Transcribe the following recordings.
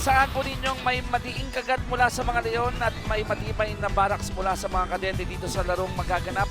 Asahan po ninyong may matiing kagat mula sa mga Leon at may matibay na baraks mula sa mga kadete dito sa larong magaganap.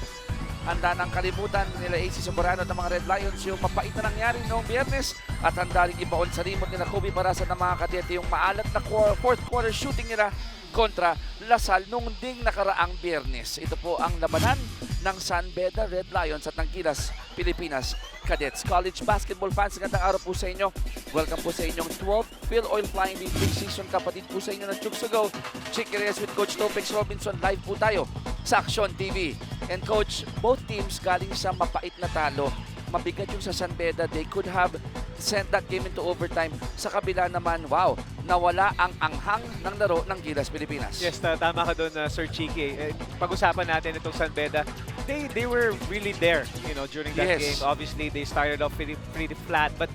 Handa ng kalimutan nila AC Soberano at ng mga Red Lions yung mapait na nangyari noong Biyernes at handa rin ibaon sa rimot nila Kobe Barasa ng mga kadete yung maalat na fourth quarter shooting nila kontra Lasal nung ding nakaraang Biyernes. Ito po ang labanan ng San Beda Red Lions at ng Gilas Pilipinas Cadets. College basketball fans, gandang araw po sa inyo. Welcome po sa inyong 12th Filoil Flying League Preseason. Kapatid po sa inyo ng Chooks to Go. Chick Reyes with Coach Topex Robinson. Live po tayo sa Action TV. And Coach, both teams galing sa mapait na talo. Mabigat yung sa San Beda. They could have sent that game into overtime. Sa kabila naman, wow, nawala ang anghang ng laro ng Gilas Pilipinas. Yes, tama ka doon, Sir Chiki. Pag-usapan natin itong San Beda. They were really there, during that game. Obviously, they started off pretty flat, but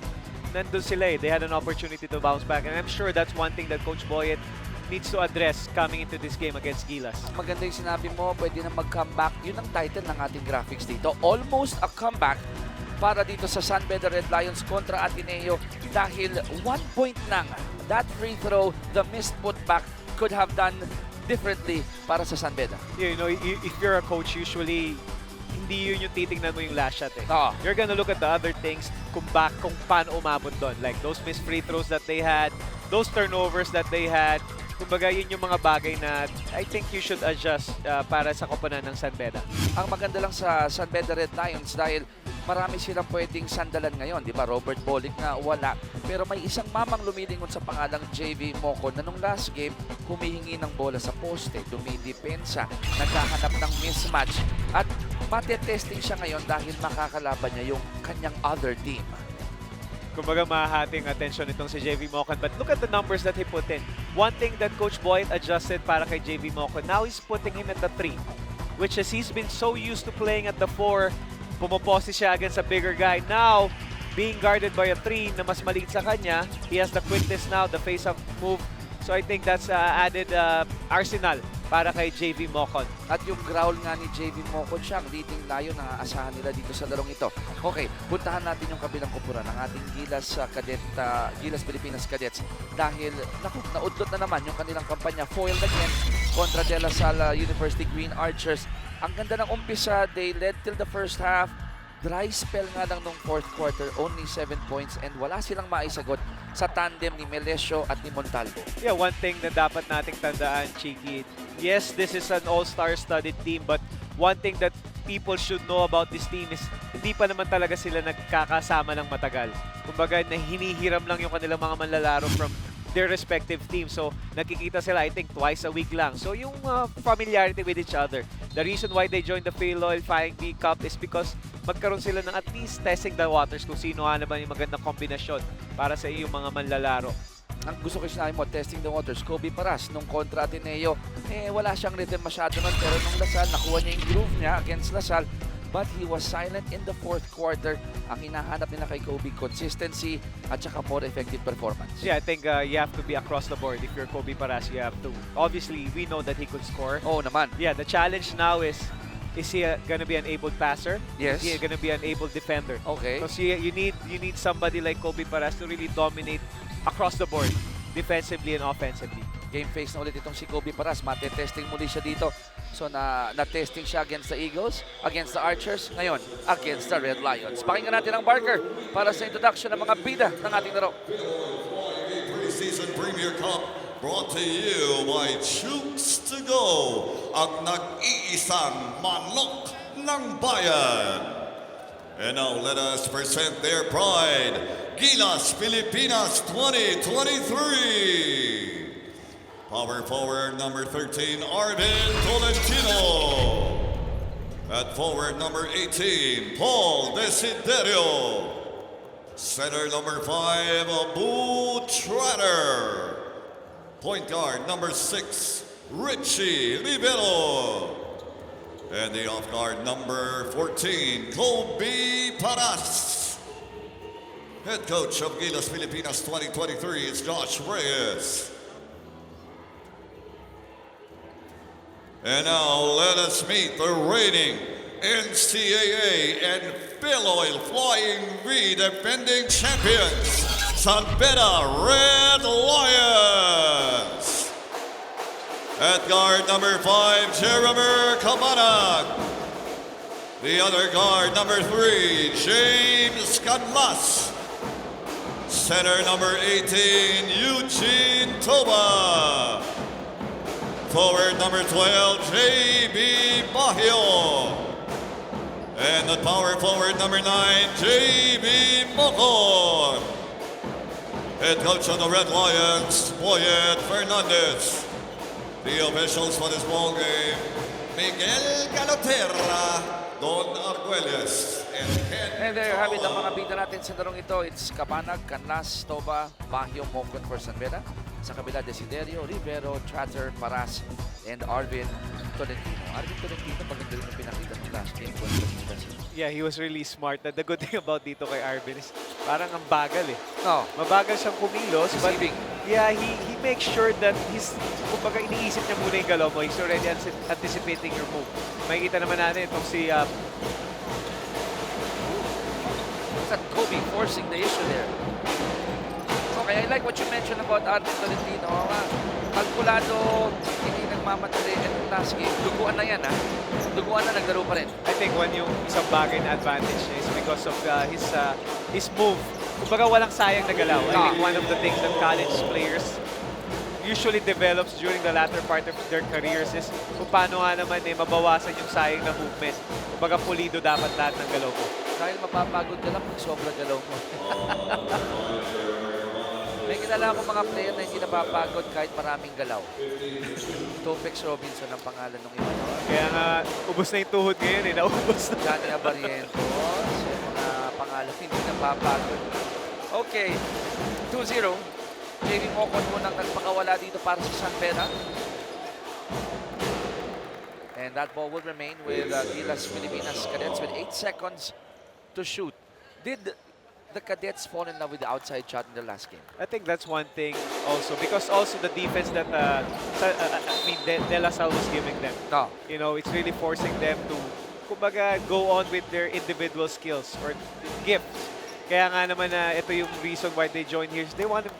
nandun sila. They had an opportunity to bounce back, and I'm sure that's one thing that Coach Boyet needs to address coming into this game against Gilas. Maganda yung sinabi mo, pwede na mag-comeback. Yun ang title ng ating graphics dito. Almost a comeback para dito sa San Beda Red Lions kontra Ateneo dahil 1 point lang. That free throw, the missed putback could have done differently para sa San Beda. If you're a coach, usually hindi yun yung titingnan mo yung last shot eh. You're gonna look at the other things kung paano umabot doon. Like those missed free throws that they had, those turnovers that they had. Kumbaga yun yung mga bagay na I think you should adjust para sa koponan ng San Beda. Ang maganda lang sa San Beda Red Lions dahil marami silang pwedeng sandalan ngayon, di ba? Robert Bolick na wala. Pero may isang mamang lumilingon sa pangalang JV Mocon na nung last game, humihingi ng bola sa poste, dumidepensa, naghahanap ng mismatch. At matetesting siya ngayon dahil makakalaban niya yung kanyang other team. Kumbaga mahahating attention itong si JV Mocon. But look at the numbers that he put in. One thing that Coach Boyd adjusted para kay JV Mocon, now he's putting him at the 3, which is he's been so used to playing at the 4, pumopose siya against a bigger guy. Now, being guarded by a 3 na mas maliit sa kanya, he has the quickness now, the face-up move. So I think that's added arsenal para kay JV Mocon. At yung growl nga ni JV Mocon siya, ang leading layo na aasahan nila dito sa larong ito. Okay, puntahan natin yung kabilang kupuran ng ating Gilas Pilipinas Cadets dahil naudlot na naman yung kanilang kampanya. Foiled again kontra De La Salle University Green Archers. Ang ganda ng umpisa, they led till the first half. Dry spell nga lang nung fourth quarter, only 7 points and wala silang maisagot sa tandem ni Melesio at ni Montalvo. Yeah, one thing na dapat nating tandaan, Chiki, yes, this is an all-star studded team, but one thing that people should know about this team is hindi pa naman talaga sila nagkakasama ng matagal. Kumbaga, hinihiram lang yung kanilang mga manlalaro from their respective teams. So, nakikita sila, I think, twice a week lang. So, yung familiarity with each other. The reason why they joined the Filoil Flying League Cup is because magkaroon sila ng at least testing the waters kung sino nga naman yung magandang kombinasyon para sa iyong mga manlalaro. Ang gusto ko sinabi mo, testing the waters, Kobe Paras, nung kontra Ateneo, wala siyang rhythm masyado nun, pero nung Lasal, nakuha niya yung groove niya against Lasal, but he was silent in the fourth quarter. Ang hinahanap nila kay Kobe, consistency at saka more effective performance. Yeah, I think you have to be across the board. If you're Kobe Paras, you have to. Obviously, we know that he could score. Oo naman. Yeah, the challenge now is he gonna be an able passer? Yes. Is he gonna be an able defender? Okay. Because you need somebody like Kobe Paras to really dominate across the board, defensively and offensively. Game face na ulit itong si Kobe Paras. Mate-testing muli siya dito. So na-testing siya against the Eagles, against the Archers, ngayon against the Red Lions. Pakinggan natin ang Barker para sa introduction ng mga bida ng ating laro. Preseason Premier Cup brought to you by Chooks to Go, ang nag-iisang manok ng bayan. And now let us present their pride, Gilas Pilipinas 2023. Power forward number 13, Arvin Tolentino. At forward number 18, Paul Desiderio. Center number 5, Abu Trotter. Point guard number 6, Richie Rivero. And the off guard number 14, Kobe Paras. Head coach of Gilas Pilipinas 2023 is Josh Reyes. And now let us meet the reigning NCAA and Filoil Flying V defending champions, San Beda Red Lions. At guard number 5, Jeremy Cabanag. The other guard, number 3, James Gilas. Center number 18, Eugene Toba. Forward number 12, J.B. Bahio. And the power forward number 9, J.B. Mocon. Head coach of the Red Lions, Boyet Fernandez. The officials for this ball game, Miguel Galoterra, Don Arguelles, and Ken And there you have it, ang Paola. mga bida natin sa larong ito. It's Cabanag, Canlas, Toba, Bahio, Mocon for San Beda. Sa kabila, Desiderio, Rivero, Tratter, Paras, and Arvin Tolentino. Arvin Tolentino, maganda rin yung pinakita ng last game. Yeah, he was really smart. The good thing about dito kay Arvin is parang ang bagal eh. No, Mabagal siyang kumilos, but receiving. yeah, he makes sure that kumbaga iniisip niya muna yung galaw mo. He's already anticipating your move. Makikita naman natin itong si It's at Kobe forcing the issue there. Okay, I like what you mentioned about Arvin Tolentino. Kalkulado, hindi nagmamadali. And last game, duguan na yan ha. Duguan na, naglaro pa rin. I think yung isang bagay na advantage niya is because of his move. Kumbaga walang sayang na galaw. I think one of the things that college players usually develops during the latter part of their careers is kung paano nga naman mabawasan yung sayang na movement. Kumbaga pulido dapat lahat ng galaw mo. Dahil mapapagod ka lang pag sobra galaw mo. May kilala akong mga player na hindi napapagod kahit maraming galaw. Topex Robinson ang pangalan ng iba. Kaya nga, ubos na yung tuhod ngayon eh. Naubos na. Johnny Abarientos, yung mga pangalan hindi napapagod. Okay, 2-0. JV Mocon munang nagpakawala dito para sa San Beda. And that ball will remain with Gilas Pilipinas Cadets with 8 seconds to shoot. Did the Cadets fall in love with the outside shot in the last game? I think that's one thing also because also the defense that De La Salle was giving them. No. You know, it's really forcing them to kumbaga go on with their individual skills or gifts. Kaya nga naman ito yung reason why they join here. They want to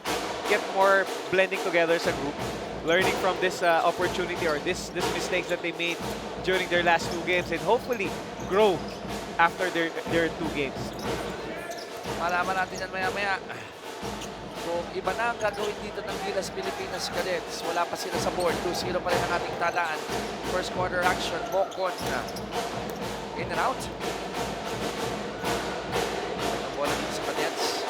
get more blending together as a group, learning from this opportunity or this mistakes that they made during their last 2 games and hopefully grow after their 2 games. Malaman natin yan maya-maya. Kung iba na ang gagawin dito ng Gilas Pilipinas Cadets, wala pa sila sa board. 2-0 pa rin ang ating talaan. First quarter action, Mocon in and out. Ang bola dito sa Cadets.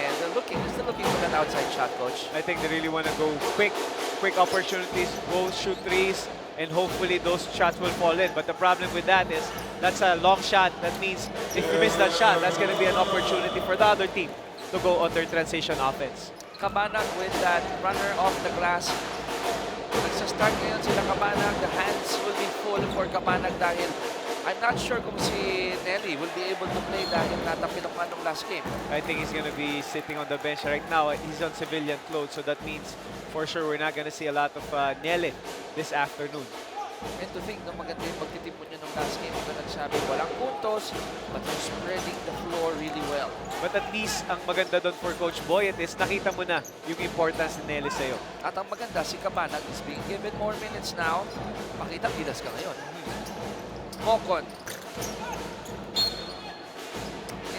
And they're still looking for that outside shot, Coach. I think they really want to go quick opportunities, go shoot threes, and hopefully those shots will fall in. But the problem with that is that's a long shot. That means if you miss that shot, that's going to be an opportunity for the other team to go on their transition offense. Cabanag with that runner off the glass. Nagsa-start ngayon sila Cabanag. The hands will be full for Cabanag dahil I'm not sure kung si Nelly will be able to play dahil natapilok man nung last game. I think he's going to be sitting on the bench right now. He's on civilian clothes, so that means for sure we're not going to see a lot of Nelly this afternoon. And to think na maganda yung pagtitipon niya nung last game. Ito nagsabi, walang puntos, but you're spreading the floor really well. But at least ang maganda doon for Coach Boyet is nakita mo na yung importance ni Nelly sa'yo. At ang maganda, si Cabanag is being given more minutes now. Makita, Gilas ka ngayon. Mocon.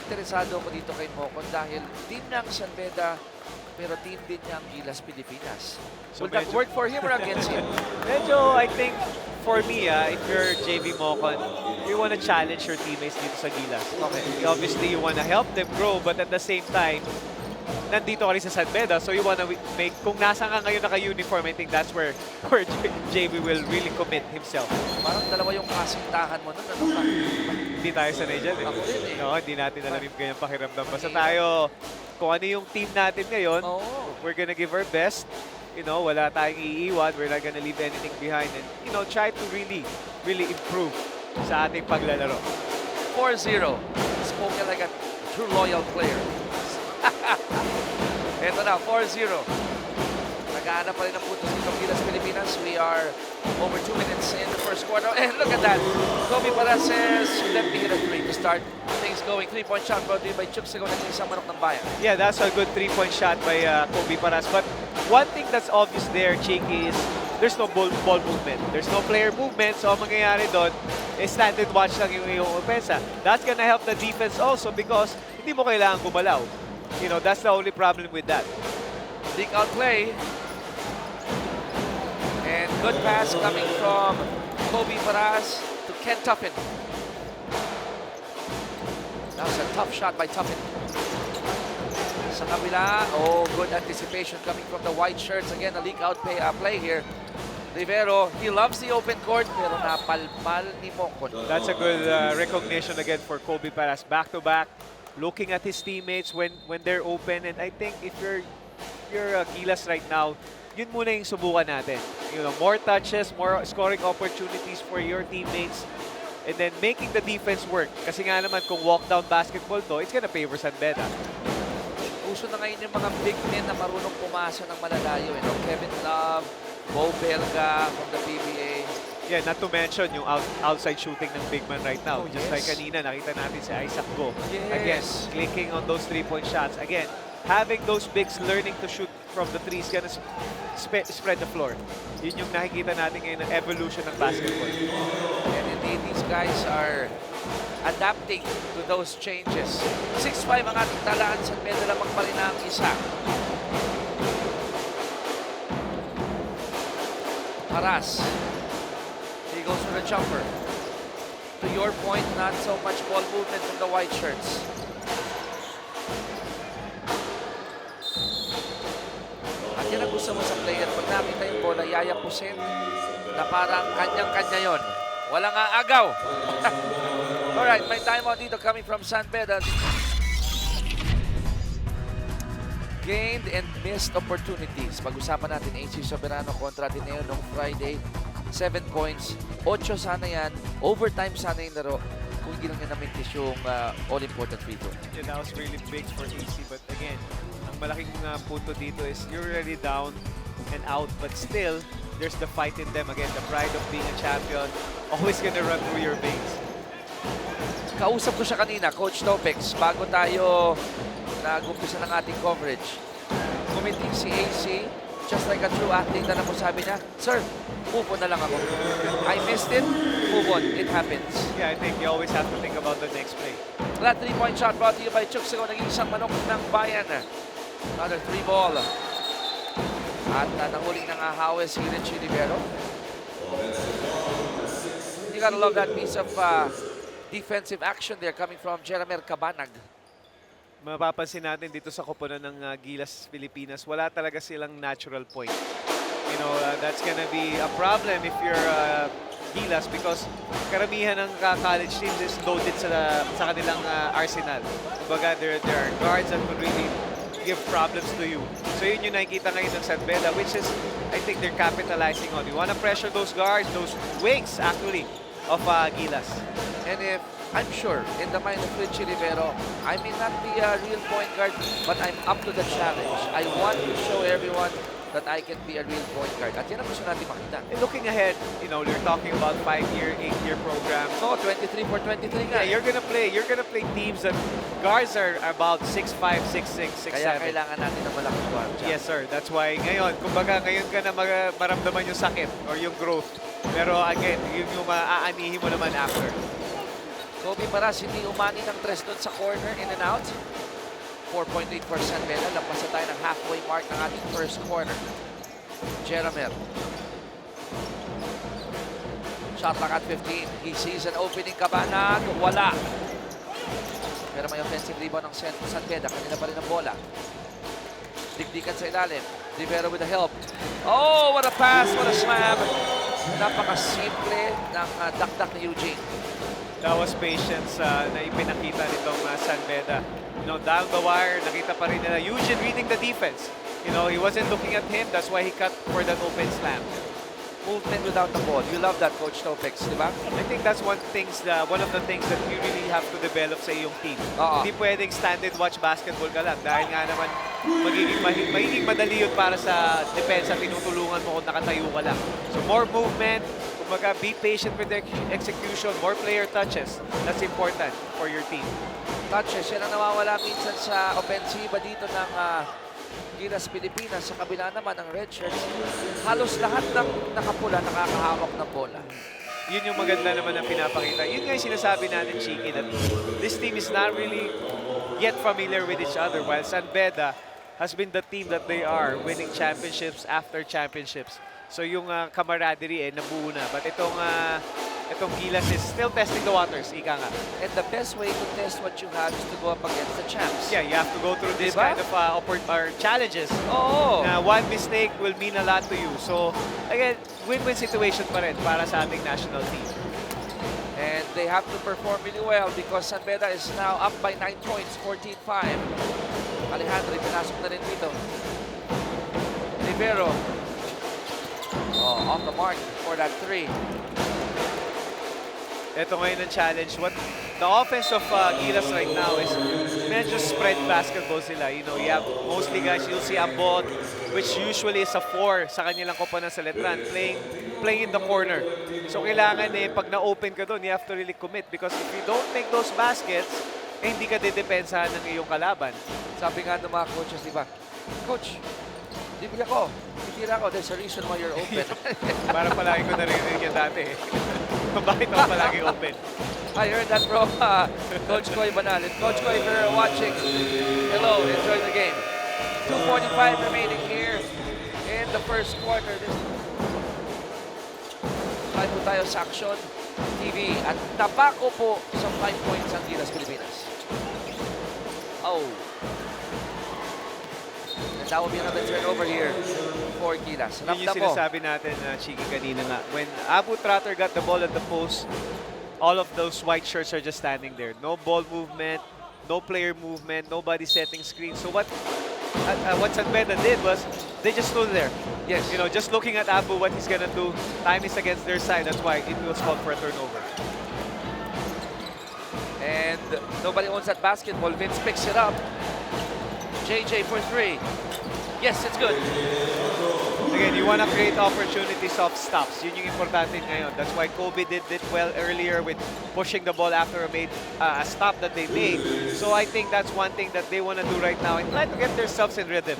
Interesado ako dito kay Mocon dahil team ng San Beda, pero team din niya ang Gilas Pilipinas. So Will that work for him or against him? Medyo, I think, for me, if you're JV Mocon, you want to challenge your teammates dito sa Gilas. Okay. Obviously, you want to help them grow, but at the same time, nandito ka rin sa San Beda, so you want to make, kung nasa ka ngayon naka-uniform, I think that's where JV will really commit himself. Parang dalawa yung kasintahan mo nun. Ano ka? Hindi tayo sanay dyan eh. Ako din eh. No, hindi natin alam yung ganyang pakiramdam. Basta tayo, kung ano yung team natin ngayon, Oo. we're gonna give our best. You know, wala tayong iiwan. We're not gonna leave anything behind. And, you know, try to really improve sa ating paglalaro. 4-0. Spoken like a true loyal player. Ito na, 4-0. Hinahanap pa rin ang puntos dito Gilas Pilipinas. We are over 2 minutes in the first quarter. And look at that. Kobe Paras says, let me hit a three to start things going. 3-point shot brought to you by Chuksago ng isang manok ng bayan. Yeah, that's a good 3-point shot by Kobe Paras. But one thing that's obvious there, Cheeky, is there's no ball movement. There's no player movement. So, ang mangyayari doon is stand and watch lang yung opensa. That's gonna help the defense also because hindi mo kailangan gumalaw. You know, that's the only problem with that. Big out play. And good pass coming from Kobe Paras to Ken Tuffin. That was a tough shot by Tuffin. Sa kabila, oh, good anticipation coming from the white shirts. Again, a leak out play here. Rivero, he loves the open court, pero napalpal ni Mongkon. That's a good recognition again for Kobe Paras. Back-to-back, looking at his teammates when they're open. And I think if you're Gilas right now, yun muna yung subukan natin. You know, more touches, more scoring opportunities for your teammates, and then making the defense work. Kasi nga naman, kung walk-down basketball to, it's gonna favor San Beda. Uso na ngayon yung mga big men na marunong pumasa ng malalayo. You know, Kevin Love, Bo Belga from the PBA. Yeah, not to mention yung outside shooting ng big man right now. Oh, Just yes. like kanina, nakita natin si Isaac Go. Yes. Again, clicking on those 3-point shots. Again, having those bigs learning to shoot from the three is gonna spread the floor. Yun yung nakikita natin ngayon ng evolution ng basketball. And indeed, these guys are adapting to those changes. 6'5" ang ating talaan. San Beda lamang pa rin ang isa. Paras. He goes for the jumper. To your point, not so much ball movement from the white shirts. At yan ang gusto mo sa player. Pag nakita yung bola, yayapusin na parang kanyang-kanya yon. Walang aagaw. Alright, may timeout dito coming from San Beda. Gained and missed opportunities. Pag-usapan natin AC Soberano kontra Ateneo noong Friday. 7 points, 8 sana yan. Overtime sana yung laro kung hindi lang niya namintis yung all-important free throw. Yeah, that was really big for AC. But again, ang malaking punto dito is you're already down and out. But still, there's the fight in them. Again, the pride of being a champion. Always gonna run through your veins. Kausap ko siya kanina, Coach Topex, bago tayo nag-umpisa ng ating coverage. Kumiting si AC, just like a true athlete, na po sabi niya, Sir, move on na lang ako. I missed it, move on, it happens. Yeah, I think you always have to think about the next play. That 3-point shot brought to you by Chuksago, naging isang manok ng bayan. Another 3 ball. At nanguling ng ahawes si Richie Rivero. You gotta love that piece of defensive action there coming from Jeramer Cabanag. Mapapansin natin dito sa koponan ng Gilas Pilipinas, wala talaga silang natural point. You know, that's gonna be a problem if you're Gilas because karamihan ng college teams is loaded sa kanilang arsenal. Kumbaga, there are guards that could really give problems to you. So yun yung nakikita ngayon ng San Beda, which is, I think they're capitalizing on. You wanna pressure those guards, those wings actually, of Gilas. And if, I'm sure, in the mind of Richie Rivero, I may not be a real point guard, but I'm up to the challenge. I want to show everyone that I can be a real point guard. At yan ang gusto natin makita. And looking ahead, you know, you're talking about 5-year, 8-year program. So, 23 for 23 nga. Yeah, you're gonna play teams that guards are about 6'5", 6'6", 6'7". Kaya kailangan natin ng malaking guard. Yes, sir. That's why ngayon, kumbaga ngayon ka na maramdaman yung sakit or yung growth. Pero again, yun yung maaanihin mo naman after. Kobe Paras, hindi umani ng 3 doon sa corner, in and out. 4.8% Beda. Lampas na tayo ng halfway mark ng ating first corner. Jeramer. Shot clock at 15. He sees an opening. Cabanag. Wala. Pero may offensive rebound ng San Beda. Kanina pa rin ang bola. Dikdikan sa ilalim. Rivero with the help. Oh, what a pass. What a slam. Napakasimple ng dakdak ni Eugene. That was patience na ipinakita nitong San Beda. You know, down the wire, nakita pa rin nila Eugene reading the defense. You know, he wasn't looking at him. That's why he cut for that open slam. Movement without the ball. You love that, Coach Topex, di ba? I think that's one of the things that you really have to develop sa iyong team. Oo. Hindi pwedeng stand and watch basketball ka lang dahil nga naman magiging madali yun para sa depensa. Tinutulungan mo kung nakatayo ka lang. So more movement, kumbaga be patient with the execution, more player touches. That's important for your team. Touches, yan ang nawawala minsan sa ofensiba dito ng Gilas Pilipinas. Sa kabila naman ng red shirts, halos lahat ng nakapula nakakahawak ng bola. Yun yung maganda naman ang pinapakita. Yun nga yung sinasabi natin, Chiki, that this team is not really yet familiar with each other, while San Beda has been the team that they are, winning championships after championships. So yung camaraderie nabuo na. But itong Gilas is still testing the waters, ika nga. And the best way to test what you have is to go up against the champs. Yeah, you have to go through this Diba? kind of or challenges. Oo. One mistake will mean a lot to you. So, again, win-win situation pa rin para sa ating national team. And they have to perform really well because San Beda is now up by 9 points, 14-5. Alejandro, pinasok na rin dito. Rivero. Off the mark for that 3. Ito ngayon ang challenge. What the offense of Gilas right now is medyo spread basketball sila. You know, you have mostly guys, you'll see Ambot, which usually is a 4 sa kanilang koponan sa Letran, playing in the corner. So kailangan pag na-open ka doon, you have to really commit because if you don't make those baskets, hindi ka didepensahan ng iyong kalaban. Sabi nga ng mga coaches, di ba? Coach, libre ako. Titira ako. There's a reason why you're open. Para palagi ko narinig yan dati. Bakit ako palagi open? I heard that from Coach Koy Banal. And Coach Koy, if you're watching, hello, enjoy the game. 2:45 remaining here in the first quarter. Live po tayo sa Action TV. At tabako po sa 5 points ang Gilas Pilipinas. Oh. And that will be another turnover here for Gilas. Yun yung Ramdam mo. sinasabi natin, Chiki, kanina nga. When Abu Trotter got the ball at the post, all of those white shirts are just standing there. No ball movement, no player movement, nobody setting screens. So what San Beda did was they just stood there. Yes. You know, just looking at Abu, what he's gonna do. Time is against their side. That's why it was called for a turnover. And nobody owns that basketball. Vince picks it up. JJ for 3. Yes, it's good. Again, you want to create opportunities of stops. Yun yung importante ngayon. That's why Kobe did it well earlier with pushing the ball after a stop that they made. So I think that's one thing that they want to do right now and try to get themselves in rhythm.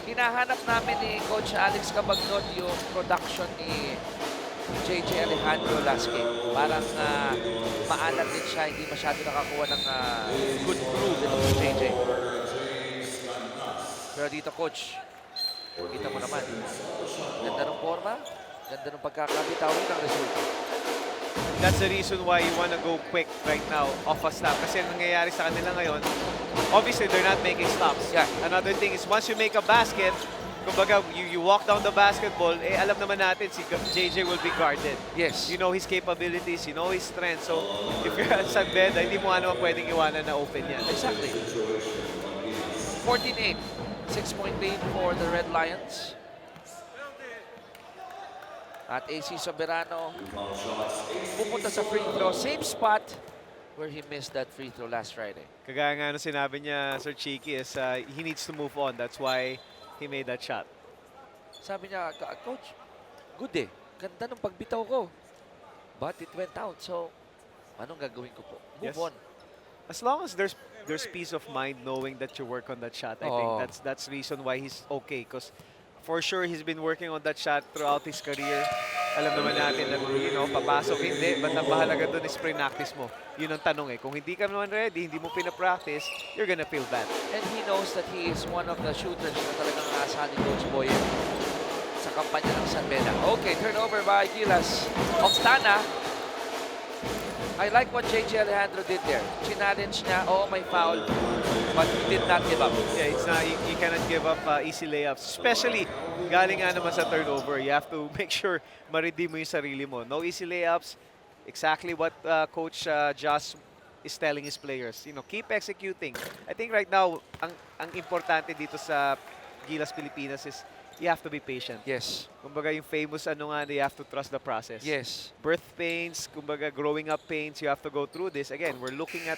Hinahanap namin ni Coach Alex Cabagnot yung production ni JJ Alejandro last game. Parang maalat din siya, hindi masyado nakakuha ng good groove ito si JJ. Pero dito, Coach, kita mo naman, ganda ng forma, ganda ng pagkakabitawin ng resulta. That's the reason why you want to go quick right now off a stop. Kasi ang nangyayari sa kanila ngayon, obviously they're not making stops. Yeah. Another thing is once you make a basket, kumbaga, you walk down the basketball, alam naman natin si JJ will be guarded. Yes. You know his capabilities, you know his strength. So, if you're at San Beda, hindi mo naman pwedeng iwanan na open yan. Exactly. 14-8. 6-point lead for the Red Lions. At AC Soberano pupunta sa free throw. Same spot where he missed that free throw last Friday. Kagaya nga sinabi niya, Sir Cheeky, is he needs to move on. That's why he made that shot. Sabi niya, Coach, good ganda ng pagbitaw ko. But it went out. So, anong gagawin ko po? Move on. As long as there's peace of mind knowing that you work on that shot, I think that's reason why he's okay. Because for sure, he's been working on that shot throughout his career. Alam naman natin na, you know, papasok, hindi. But ang mahalaga doon is pre-practice mo. Yun ang tanong Kung hindi ka naman ready, hindi mo pinapractice, you're gonna feel bad. And he knows that he is one of the shooters na talagang naasahan ni Coach Boyer sa kampanya ng San Beda. Okay, turnover by Gilas. Oftana. I like what JJ Alejandro did there. Challenge niya, may foul, but he did not give up. Yeah, it's not, you cannot give up easy layups. Especially, galing nga naman sa turnover. You have to make sure ma-redeem mo yung sarili mo. No easy layups. Exactly what Coach Josh is telling his players. You know, keep executing. I think right now, ang importante dito sa Gilas Pilipinas is you have to be patient. Yes. Kumbaga yung famous you have to trust the process. Yes. Birth pains, kumbaga growing up pains, you have to go through this. Again, we're looking at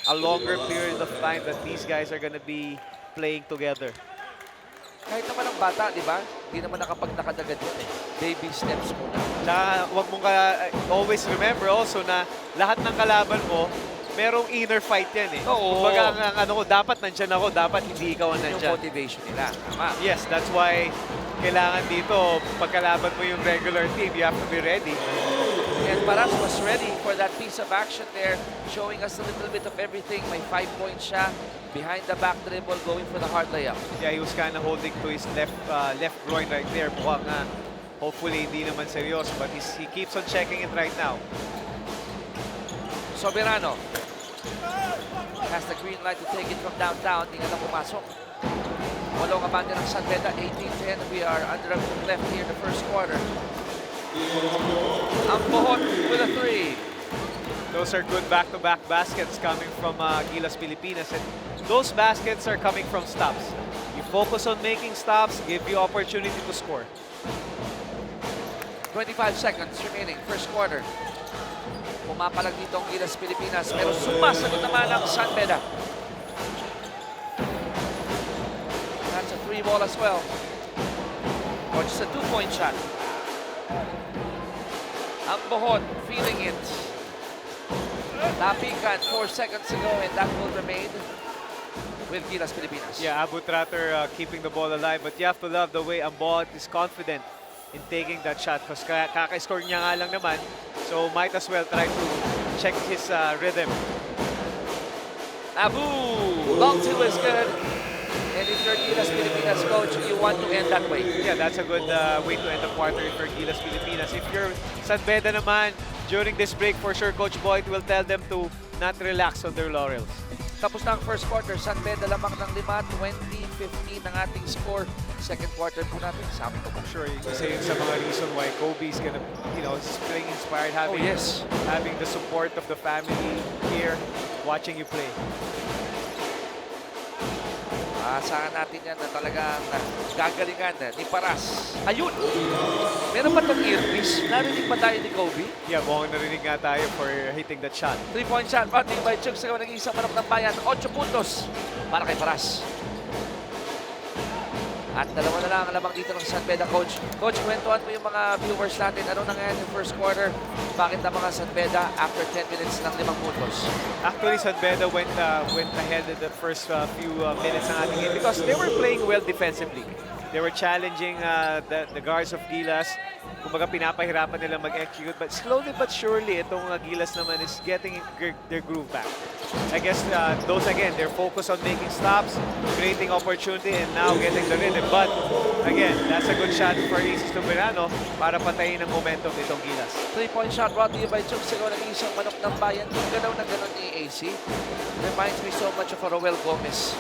a longer period of time that these guys are gonna be playing together. Kahit naman ang bata, di ba? Hindi naman nakadagad yun eh. Baby steps muna. Tsaka wag mong always remember also na lahat ng kalaban mo, merong inner fight yan eh. Oo. Kumbaga ang ano ko, dapat nandyan ako, dapat hindi ikaw ang Yung nandyan. motivation nila. Tama. Yes, that's why kailangan dito, pagkalaban mo yung regular team, you have to be ready. And Paras was ready for that piece of action there, showing us a little bit of everything. May 5-point shot, behind the back dribble, going for the hard layup. Yeah, he was kind of holding to his left groin right there. Mukhang hopefully hindi naman seryoso, but he keeps on checking it right now. Soberano has the green light to take it from downtown. Hindi nga lang pumasok. Walong abante ng San Beda, 18-10. We are under a minute left here in the first quarter. Ang Bohon with a 3. Those are good back-to-back baskets coming from Gilas Pilipinas, and those baskets are coming from stops. You focus on making stops, give you opportunity to score. 25 seconds remaining, first quarter. Pumapalag dito ang Gilas Pilipinas, pero sumasagot naman ang San Beda. That's a 3 ball as well. Or just a 2-point shot. Ang Bohon feeling it. Napikan 4 seconds ago, and that will remain with Gilas Pilipinas. Yeah, Abu Tratter keeping the ball alive, but you have to love the way Ambot is confident in taking that shot because kaka-score niya nga lang naman, so might as well try to check his rhythm. Abu, long two is good. And if you're Gilas Pilipinas coach, you want to end that way. Yeah, that's a good way to end the quarter for Gilas Pilipinas. If you're San Beda naman, during this break, for sure, Coach Boyd will tell them to not relax on their laurels. Tapos na ang first quarter, San Beda lamang ng 5, 20-15 ang ating score. Second quarter po natin, sabi ko po. Sure, kasi yun sa mga reason why Kobe's gonna, is playing inspired, having, yes. having the support of the family here, watching you play. Asahan natin yan na talagang gagalingan ni Paras. Ayun! Meron ba itong earpiece? Narinig ba tayo ni Kobe? Yeah, mukhang narinig nga tayo for hitting that shot. 3-point shot, batting by Chug sa nag-iisang manok ng bayan. 8 puntos para kay Paras. At dalawa na lang ang lamang dito ng San Beda, Coach. Coach, kwentuhan mo yung mga viewers natin. Ano nangyayari yung first quarter? Bakit ang mga San Beda after 10 minutes ng 5 puntos? Actually, San Beda went ahead in the first few minutes ng ating game because they were playing well defensively. They were challenging the guards of Gilas. Kumbaga pinapahirapan nila mag-execute, but slowly but surely itong Gilas naman is getting their groove back. I guess those again, they're focused on making stops, creating opportunity, and now getting the rhythm. But again, that's a good shot for Isis Soberano para patayin ang momentum nitong Gilas. 3-point shot brought to you by Chug sa nag-iisang manok ng bayan. Yung galaw na gano'n ni AC reminds me so much of Roel Gomez.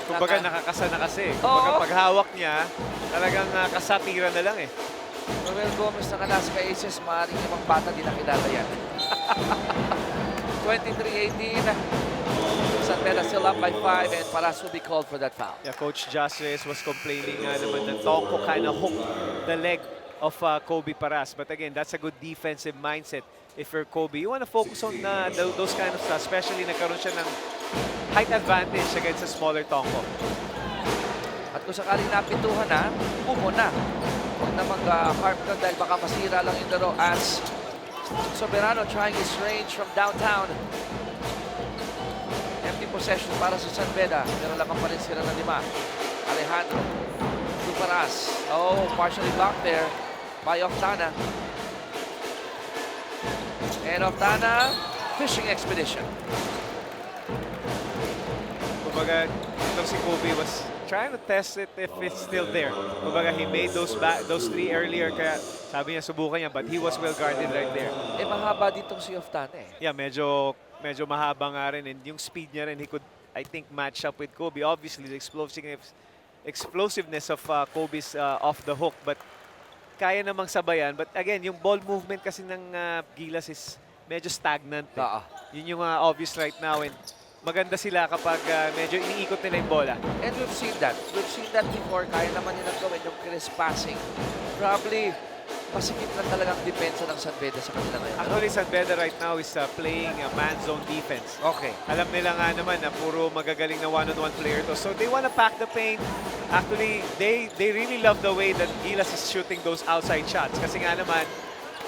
Kumbaga nakakasana kasi. Kumbaga pag hawak niya, talagang kasatira na lang eh. Roel Gomez ng Alaska Aces, maaaring ibang bata din nakilala yan. 23-18. San Beda still up by 5 and Paras will be called for that foul. Yeah, Coach Jasres was complaining naman that Tongko kind of hooked the leg of Kobe Paras. But again, that's a good defensive mindset. If you're Kobe, you want to focus on those kind of stuff, especially nagkaroon siya ng height advantage against a smaller Tongko. At kung sakaling napituhan na, upo na. Huwag na mag-harp doon dahil baka masira lang yung laro as Soberano trying his range from downtown. Empty possession para sa San Beda. Pero lamang pa rin sila ng 5. Alejandro. Paras. Oh, partially blocked there by Oftana. And Oftana, fishing expedition. Kumbaga, itong si Kobe was trying to test it if it's still there. Kumbaga, he made those 3 earlier, kaya sabi niya subukan niya, but he was well guarded right there. Eh, mahaba ditong si Oftana eh. Yeah, medyo mahaba nga rin, and yung speed niya rin, he could, I think, match up with Kobe. Obviously, the explosiveness of Kobe's off the hook, but kaya namang sabayan. But again, yung ball movement kasi ng Gilas is medyo stagnant. Eh. Yun yung obvious right now, and maganda sila kapag medyo iniikot nila yung bola. And we've seen that. We've seen that before. Kaya naman nilang gawin yung crisp passing. Probably Masikip na talagang depensa ng San Beda sa kanila ngayon. ano? Actually, San Beda right now is playing a man zone defense. Okay. Alam nila nga naman na puro magagaling na one-on-one player to. So they want to pack the paint. Actually, they really love the way that Gilas is shooting those outside shots. Kasi nga naman,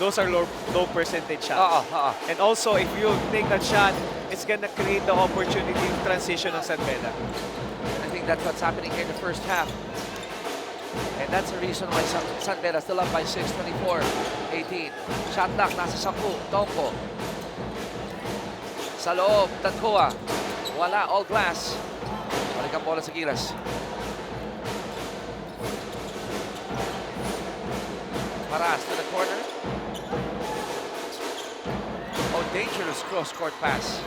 those are low percentage shots. Oo. And also, if you take that shot, it's gonna create the opportunity to transition ng San Beda. I think that's what's happening here in the first half. And that's the reason why San Beda still up by 6, 24-18. Shot clock, nasa 10. Tongko. Sa loob, Tankua. Wala, all glass. Balik ang bola sa Gilas. Paras to the corner. Oh, dangerous cross-court pass.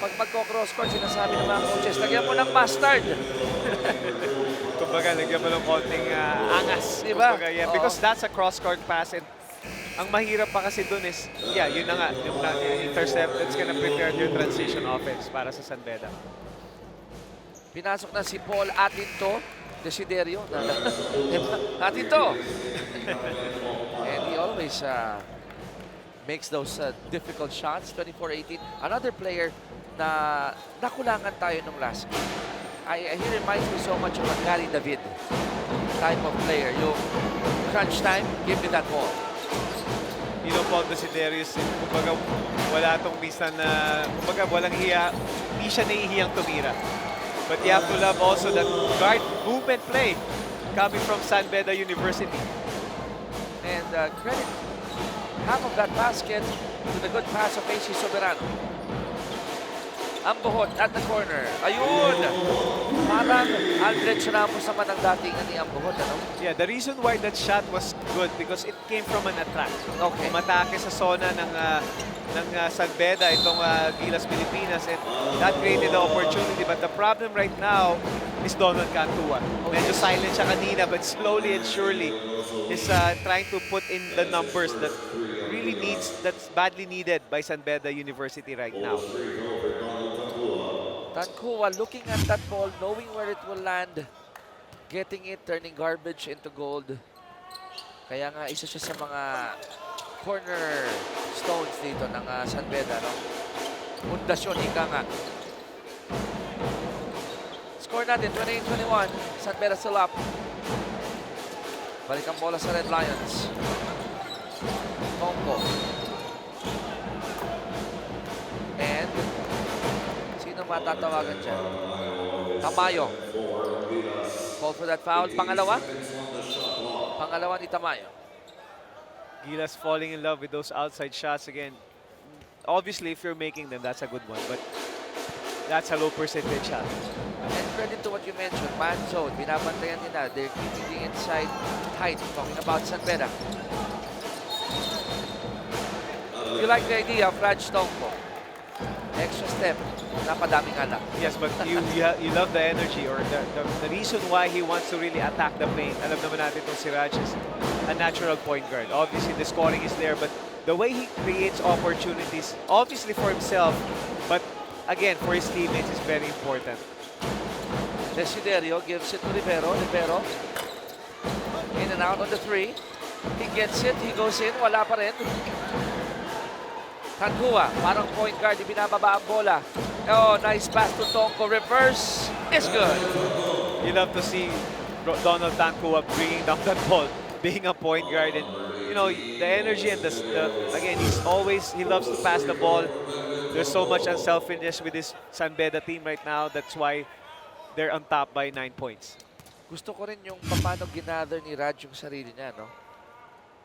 Pag magko-cross-court, sinasabi ng mga coaches, lagyan mo ng mustard. Kumbaga, lagyan mo ng konting angas. Diba? Kumbaga, yeah, Oo. because that's a cross-court pass. And ang mahirap pa kasi dun is, yeah, yun na nga, yung intercept, it's gonna prepare your transition offense para sa San Beda. Pinasok na si Paul Atinto. Desiderio. Atinto. And he always makes those difficult shots. 24-18. Another player na nakulangan tayo nung last game. He reminds me so much of a Gary David type of player. Yung crunch time, give me that ball. Paul Desiderius, kumbaga wala tong minsan na, kumbaga walang hiya, hindi siya nahihiyang tumira. But you have to love also that guard movement play coming from San Beda University. And credit half of that basket to the good pass of AC Soberano. Ang buhot at the corner. Ayun! Parang Aldrich Ramos naman ang dating ni Ambuhot, ano? Yeah, the reason why that shot was good because it came from an attack. Okay. Umatake sa zona ng San Beda, itong Gilas Pilipinas, and that created the opportunity. But the problem right now is Donald Cantua. Medyo silent siya kanina, but slowly and surely is trying to put in the numbers that really that's badly needed by San Beda University right now. Tankua looking at that ball, knowing where it will land, getting it, turning garbage into gold. Kaya nga isa siya sa mga corner stones dito ng San Beda, no? Pundasyon, ika nga. Score natin, 28-21. San Beda still up. Balik ang bola sa Red Lions. Tongko. And sino matatawagan dyan? Tamayo. Call for that foul. Pangalawa ni Tamayo. Gilas falling in love with those outside shots again. Obviously, if you're making them, that's a good one. But that's a low percentage shot. And credit to what you mentioned, man zone. Binabantayan nila. They're keeping the inside tight. Talking about San Beda. You like the idea of Raj Tongko? Extra step. Napadaming anak. Yes, but you love the energy or the reason why he wants to really attack the paint. Alam naman natin itong si Raj is a natural point guard. Obviously, the scoring is there, but the way he creates opportunities, obviously for himself, but again, for his teammates is very important. Desiderio gives it to Rivero. Rivero in and out on the three. He gets it. He goes in. Wala pa rin. Tankua, parang point guard. Ibinababa ang bola. Oh, nice pass to Tongko. Reverse is good. You love to see Donald Tankua bringing down that ball, being a point guard, and the energy and again, he loves to pass the ball. There's so much unselfishness with this San Beda team right now. That's why they're on top by 9 points. Gusto ko rin yung paano ginather ni Raj yung sarili niya, no?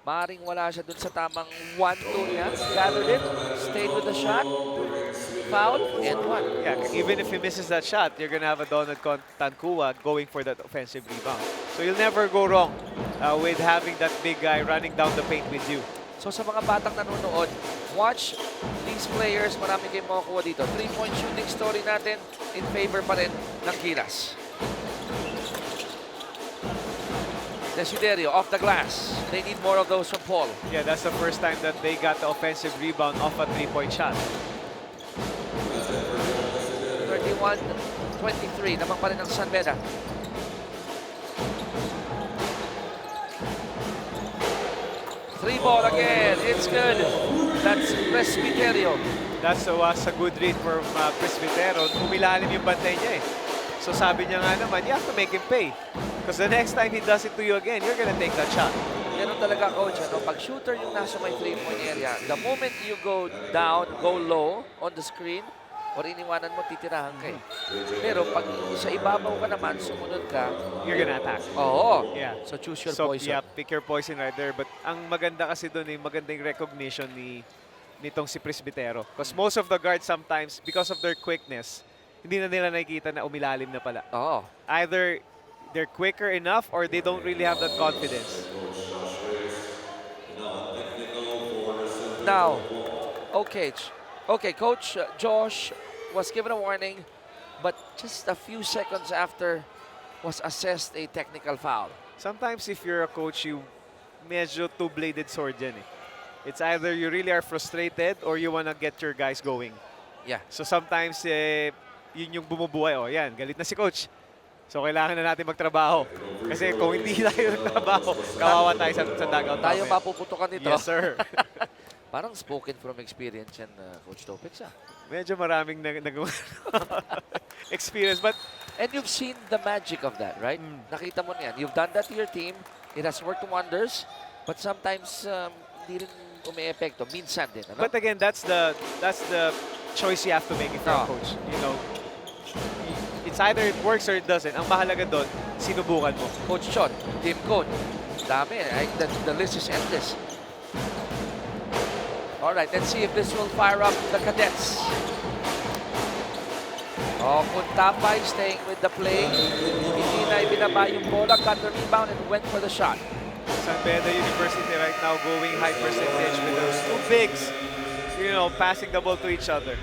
Maring wala siya dun sa tamang 1-2 niya. Gathered it, stayed with the shot, foul, and one. Yeah, even if he misses that shot, you're gonna have a Donald Tankua going for that offensive rebound. So you'll never go wrong with having that big guy running down the paint with you. So sa mga batang nanonood, watch these players. Marami kayong makukuha dito. 3-point shooting story natin in favor pa rin ng Gilas. Desiderio off the glass. They need more of those from Paul. Yeah, that's the first time that they got the offensive rebound off a 3-point shot. 31-23. Naman pa rin ang San Beda. Free ball again. It's good. That's Presbiterio. That was a good read from Presbitero. Umilalim yung bantay niya eh. So sabi niya nga naman, you have to make him pay. Because the next time he does it to you again, you're gonna take that shot. Ganun talaga, coach. Ano? Pag shooter yung nasa may 3-point area, the moment you go down, go low on the screen, or iniwanan mo, titirahan ka eh. Pero pag sa ibabaw ka naman, sumunod ka, You're gonna attack. oo. Yeah. So choose your So, poison. yeah, pick your poison right there. But ang maganda kasi doon, maganda yung recognition nitong si Presbitero. Because most of the guards sometimes, because of their quickness, hindi na nila nakikita na umilalim na pala. Oo. Either they're quicker enough or they don't really have that confidence. Now, okay, Coach Josh was given a warning, but just a few seconds after was assessed a technical foul. Sometimes if you're a coach, you medyo two-bladed sword yan eh. It's either you really are frustrated or you wanna get your guys going. Yeah. So sometimes, yun yung bumubuhay. O yan, galit na si coach. So kailangan na natin magtrabaho. Kasi kung hindi tayo nagtrabaho, kawawa tayo sa dugout. Tayo namin. mapuputukan nito. Yes, sir. Parang spoken from experience yan, Coach Topex. Medyo maraming experience. But And you've seen the magic of that, right? Nakita mo na yan. You've done that to your team. It has worked wonders. But sometimes, hindi rin umi-epekto. Minsan din, ano? But again, that's the choice you have to make if you're a coach. You know, it's either it works or it doesn't. Ang mahalaga doon, sinubukan mo. Coach Chon, team coach. Dami. The list is endless. All right, let's see if this will fire up the cadets. Oh, Kuntapay staying with the play. Hindi na ibinaba yung bola. Got the rebound and went for the shot. San Beda University right now going high percentage with those two bigs, you know, passing the ball to each other.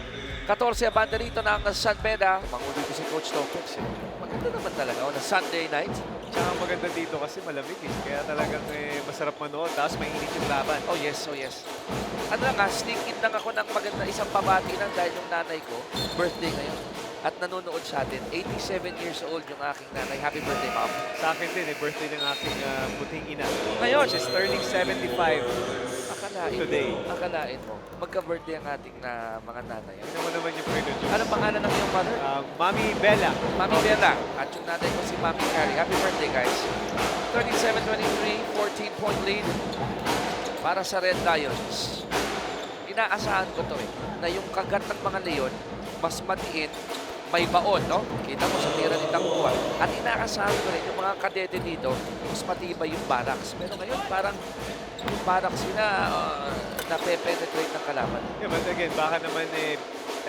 14 banda rito ng San Beda. Mangulo dito si Coach Topex. Maganda naman talaga on a Sunday night. Tsaka maganda dito kasi malamig eh. Kaya talagang masarap manood. Tapos mainit yung laban. Oh yes, oh yes. Ano lang sneak in lang ako ng maganda isang pabati lang dahil yung nanay ko, birthday ngayon. At nanonood sa atin. 87 years old yung aking nanay. Happy birthday, ma'am. Sa akin din birthday ng aking puting ina. Ngayon. Which is turning 75 Akalain today. mo, akalain mo. Magka-birthday ang ating mga nanay. Ano mo naman yung prelude? Anong pangalan ng iyong mother? Mami Bella. Mami Bella. At yung nanay ko si Mami Carrie. Happy birthday, guys. 37-23, 14-point lead para sa Red Lions. Inaasahan ko to na yung kagat ng mga Leon, mas matiin, may baon, no? Kita mo sa tira ni Tangkuan. At inaasahan ko rin yung mga kadete dito, mas matibay yung barracks. Pero ngayon, parang yung barracks nila nape-penetrate ng kalaban. Yeah, but again, baka naman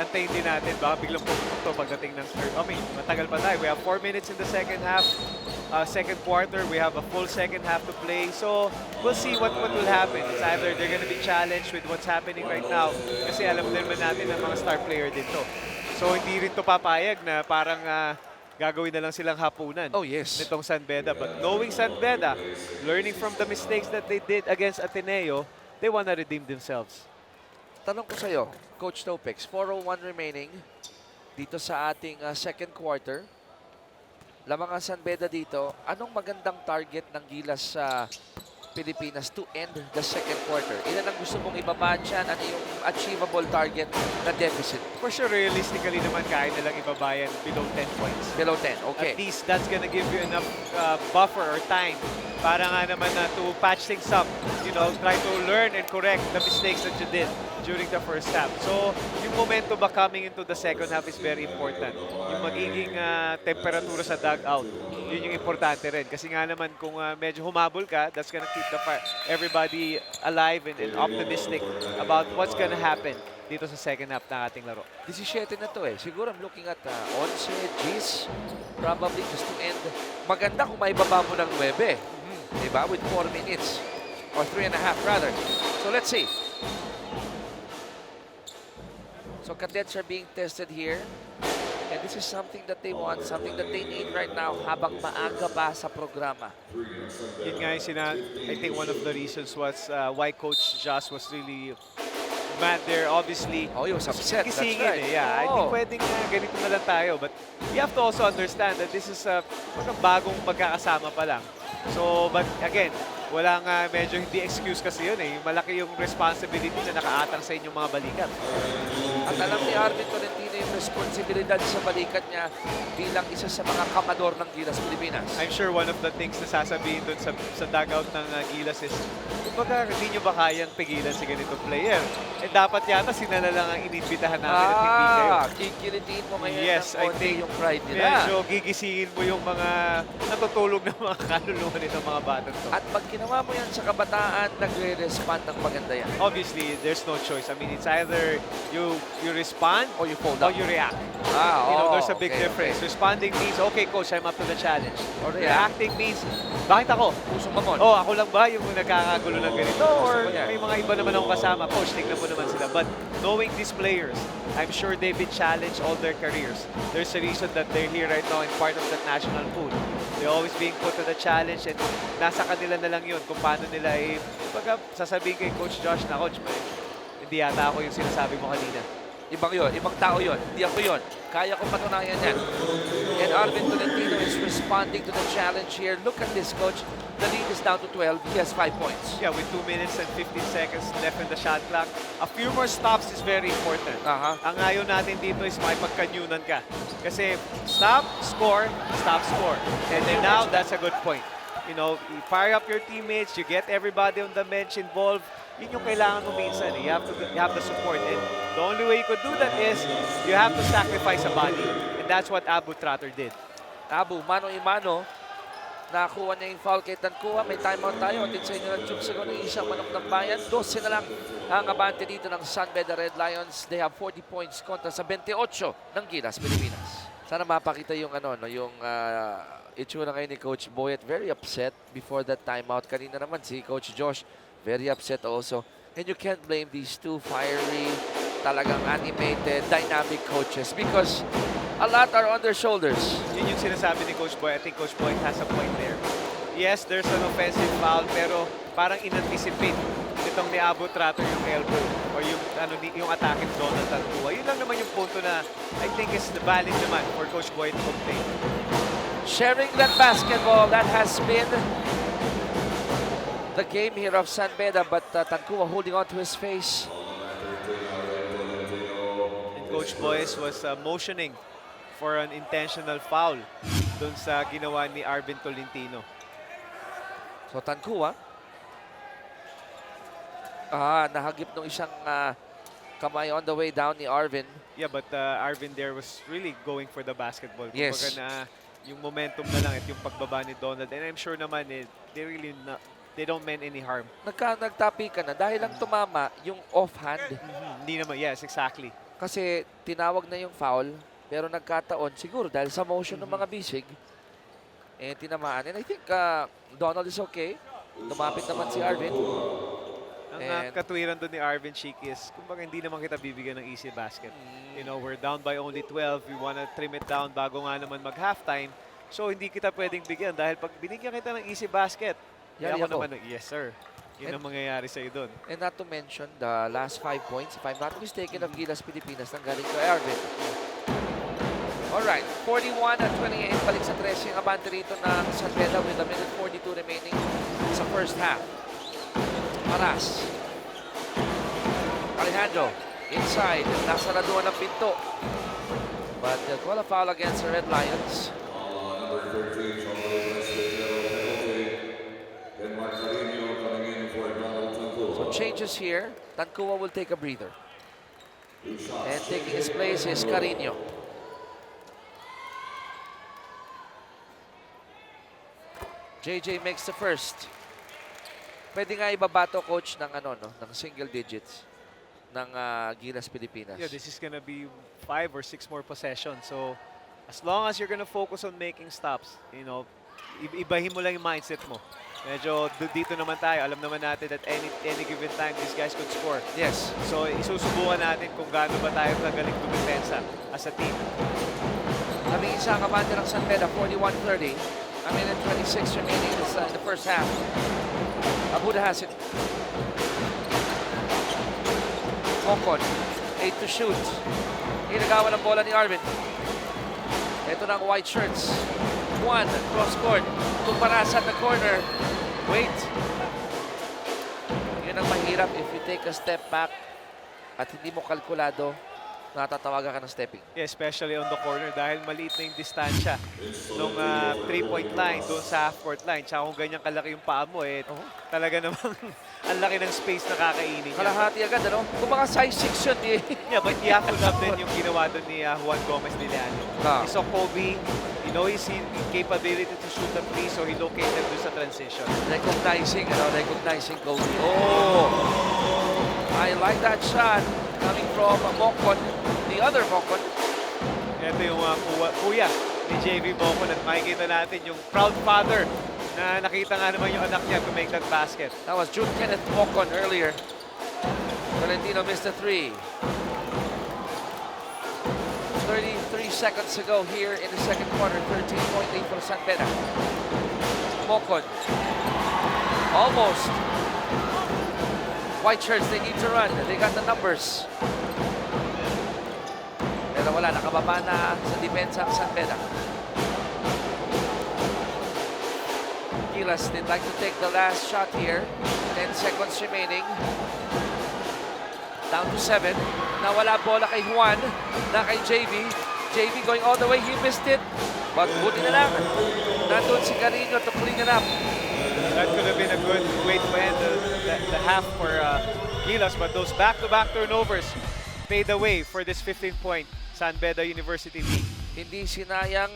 antayin din natin. Baka biglang puputok to pagdating ng third. I mean, matagal pa tayo. We have 4 minutes in the second half. Second quarter, we have a full second half to play. So, we'll see what will happen. It's either they're gonna be challenged with what's happening right now. Kasi alam naman natin na mga star player din to. So, hindi rin to papayag na parang gagawin na lang silang hapunan. Oh, yes. Nitong San Beda. But knowing San Beda, learning from the mistakes that they did against Ateneo, they wanna redeem themselves. Tanong ko sa'yo, Coach Topex, 4:01 remaining dito sa ating second quarter. Lamang ang San Beda dito. Anong magandang target ng Gilas sa Pilipinas to end the second quarter? Ilan ang gusto mong ibaba dyan? Ano yung achievable target na deficit? For sure, realistically naman, kaya nilang ibabayan below 10 points. Below 10, okay. At least that's gonna give you enough buffer or time para nga naman na to patch things up. You know, try to learn and correct the mistakes that you did during the first half. So, yung momentum ba coming into the second half is very important. Yung magiging temperatura sa dugout, yun yung importante rin. Kasi nga naman kung medyo humabol ka, that's gonna keep everybody alive and optimistic about what's gonna happen dito sa second half ng ating laro. 17 na to eh. Siguro I'm looking at 11, G's, probably just to end. Maganda kung may baba mo ng 9. Diba? With 4 minutes. Or 3.5 rather. So let's see. So cadets are being tested here. And this is something that they want, something that they need right now habang maaga pa sa programa. Yun nga yung I think one of the reasons was why Coach Jas was really mad there. Obviously, Oh, he was upset. That's gisingin right. Yeah, I think Oo. pwedeng ganito na lang tayo. But you have to also understand that this is bagong magkakasama pa lang. So, but again, wala nga, medyo hindi excuse kasi yun eh. Malaki yung responsibility na nakaatang sa inyong mga balikat. At alam ni Arvin Tolentino yung responsibilidad sa balikat niya bilang isa sa mga kamador ng Gilas Pilipinas. I'm sure one of the things na sasabihin dun sa dugout ng Gilas is, kumbaga, hindi nyo ba kayang pigilan si ganitong player? Eh, dapat yata sila na lang ang inibitahan namin at hindi kayo. Kikilitiin mo ngayon Yes, ng I konti think yung pride nila. medyo gigisingin mo yung mga natutulog na mga kaluluwa nitong mga batang to. At pag ginawa mo yan sa kabataan, nagre-respond ng maganda yan. Obviously, there's no choice. I mean, it's either you respond O you fold or up. you react. Ah, You know, oo, there's a big okay, difference. Responding means, okay, coach, I'm up to the challenge. Or react. Reacting means, bakit ako? Pusong mamon. Oh, ako lang ba yung nagkakagulo ng ganito? Or Gusto ko yan. may mga iba naman akong kasama. Coach, tignan mo naman sila. But knowing these players, I'm sure they've been challenged all their careers. There's a reason that they're here right now and part of that national pool. They're always being put to the challenge and nasa kanila na lang yun kung paano nila pagka sasabihin kay Coach Josh na, Coach, hindi yata ako yung sinasabi mo kanina. Ibang yun, ibang tao yun. Hindi ako yun. Kaya ko patunayan yan. And Arvin Tolentino is responding to the challenge here. Look at this, coach. The lead is down to 12. He has 5 points. Yeah, with 2 minutes and 15 seconds left in the shot clock, a few more stops is very important. Ang ayaw natin dito is makipagkanyunan ka. Kasi stop, score, score. And then now, that's a good point. You know, you fire up your teammates, you get everybody on the bench involved. Yun yung kailangan mo minsan. You have the support. And the only way you could do that is you have to sacrifice a body. And that's what Abu Trotter did. Abu, mano-imano. Nakakuha niya yung foul kay Tankuha. May timeout tayo. Atin sa inyo ng Chuk Sigon ng isang manok ng bayan. 12 na lang ang abante dito ng Sunbed Red Lions. They have 40 points kontra sa 28 ng Gilas, Pilipinas. Sana mapakita yung itsura ngayon ni Coach Boyet. Very upset before that timeout. Kanina naman si Coach Josh very upset also. And you can't blame these two fiery, talagang animated, dynamic coaches because a lot are on their shoulders. Yun yung sinasabi ni Coach Boy. I think Coach Boy has a point there. Yes, there's an offensive foul, pero parang in-anticipate itong ni Abu Trotter yung elbow or yung atake ni Donald Tantua. Yun lang naman yung punto na I think is valid naman for Coach Boy to complain. Sharing that basketball, that has been the game here of San Beda, but Tankuha holding on to his face. And Coach Boyes was motioning for an intentional foul dun sa ginawa ni Arvin Tolentino. So Tankuha, nahagip nung isang kamay on the way down ni Arvin. Yeah, but Arvin there was really going for the basketball. Yes. Kumbaga na yung momentum na lang at yung pagbaba ni Donald. And I'm sure naman they don't mean any harm. Nagtapi ka na dahil lang tumama yung offhand. Hindi naman, yes, exactly. Kasi tinawag na yung foul, pero nagkataon siguro dahil sa motion ng mga bisig, tinamaan. And I think Donald is okay. Lumapit naman si Arvin. Ang katwiran doon ni Arvin Chic is, kumbaga hindi naman kita bibigyan ng easy basket. You know, we're down by only 12. We want to trim it down bago nga naman mag-halftime. So hindi kita pwedeng bigyan dahil pag binigyan kita ng easy basket, yari ako. naman, yes sir. Yun ang mangyayari sa'yo doon. And not to mention the last 5 points, if I'm not mistaken, of Gilas Pilipinas nang galing kay Arvin. Alright, 41-28. Balik sa 13 ang abante rito ng San Beda with a minute 42 remaining sa first half. Maras. Alejandro, inside. Nasa laduan ng pinto. But they'll call a foul against the Red Lions. Number 13, So changes here. Tankuha will take a breather. And taking his place is Carino. JJ makes the first. Pwede nga ibabato, coach, ng ng single digits ng Gilas Pilipinas. Yeah, this is gonna be 5 or 6 more possessions. So as long as you're gonna focus on making stops, you know, ibahin mo lang yung mindset mo. Medyo dito naman tayo. Alam naman natin that any given time, these guys could score. Yes. So isusubukan natin kung gaano ba tayo nagaling dumipensa as a team. Labing isa ang kabante ng San Beda, 41-30. A minute 26 remaining in the first half. Abuda has it. Kokon, 8 to shoot. Inagawa ng bola ni Arvin. Ito na ang white shirts. 1, cross court. Tumparasan na corner. Wait. Mahirap if you take a step back at hindi mo kalkulado, natatawagan ka ng stepping. Yeah, especially on the corner dahil maliit na yung distansya nung 3-point line doon sa half-court line. Tsaka kung ganyan kalaki yung paa mo, talaga namang ang laki ng space na kakainin niya. Kalahati agad, ano? Kung baka size 6 yun, eh. Yeah, but you have to love din yung ginawa doon ni Juan Gomez de Leon. He saw Kobe, you know his capability to shoot the three, so he located doon sa transition. Recognizing Kobe. Oh! I like that shot coming from Mokon, the other Mokon. Ito yung kuya ni JV Mokon at makikita natin yung proud father na nakita nga naman yung anak niya to make that basket. That was June Kenneth Mokon earlier. Valentino missed a three. 33 seconds to go here in the second quarter. 13-point lead for San Beda. Mokon. Almost. White shirts, they need to run. They got the numbers. Pero wala, nakababa na sa depensa ang San Beda. Gilas, they'd like to take the last shot here. 10 seconds remaining. Down to 7. Nawala bola kay Juan, na kay JV. JV going all the way, he missed it. But buti na lang. Nandun si Carino to clean it up. That could have been a good way to end the half for Gilas, but those back-to-back turnovers paved the way for this 15-point San Beda University lead. Hindi sinayang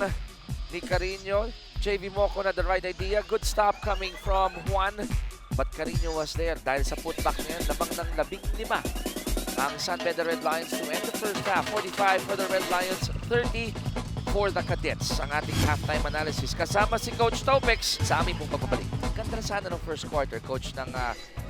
ni Carino. JV Mokon had the right idea. Good stop coming from Juan. But Carino was there dahil sa putback niya, lamang ng 15 ang San Beda Red Lions to end the first half. 45 for the Red Lions, 30 for the Cadets. Ang ating halftime analysis kasama si Coach Topex sa aming pong pagbabalik. Ganda na sana ng first quarter, Coach ng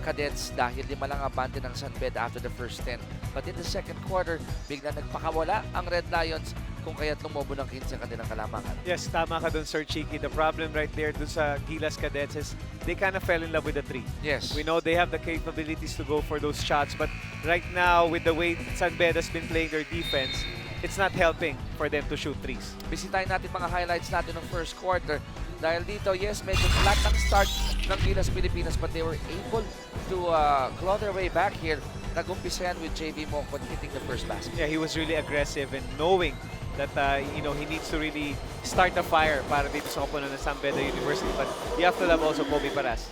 Cadets, dahil 5 lang abante ng San Beda after the first 10. But in the second quarter, bigla nagpakawala ang Red Lions kung kaya't lumobo ng 15 ang kanilang kalamangan. Yes, tama ka dun, Sir Cheeky. The problem right there dun sa Gilas Cadets is they kind of fell in love with the three. Yes. We know they have the capabilities to go for those shots, but right now, with the way San Beda's been playing their defense, it's not helping for them to shoot threes. Bisitahin natin mga highlights natin ng first quarter. Dahil dito, yes, medyo flat ang start ng Gilas Pilipinas, but they were able to claw their way back here. Nag-umpisa yan with JV Mokon hitting the first basket. Yeah, he was really aggressive and knowing that he needs to really start the fire para dito sa opponent ng San Beda University. But you have to love also Kobe Paras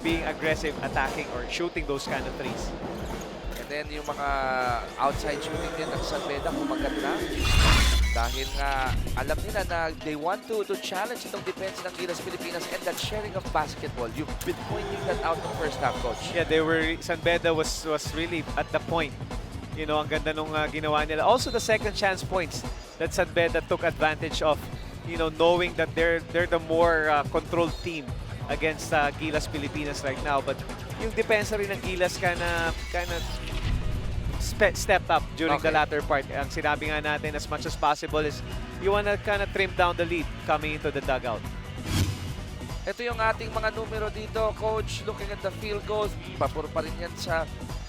being aggressive, attacking, or shooting those kind of threes. And then yung mga outside shooting din ng San Beda kumaganda. Dahil nga alam nila na they want to challenge itong defense ng Gilas Pilipinas and that sharing of basketball. You've been pointing that out the first half, Coach. Yeah, San Beda was really at the point. You know, ang ganda nung ginawa nila. Also the second chance points that San Beda took advantage of, knowing that they're the more controlled team against Gilas Pilipinas right now. But yung depensa rin ng Gilas kind of stepped up during the latter part. Ang sinabi nga natin as much as possible is you wanna kind of trim down the lead coming into the dugout. Ito yung ating mga numero dito, Coach. Looking at the field goals, papuro pa rin yan sa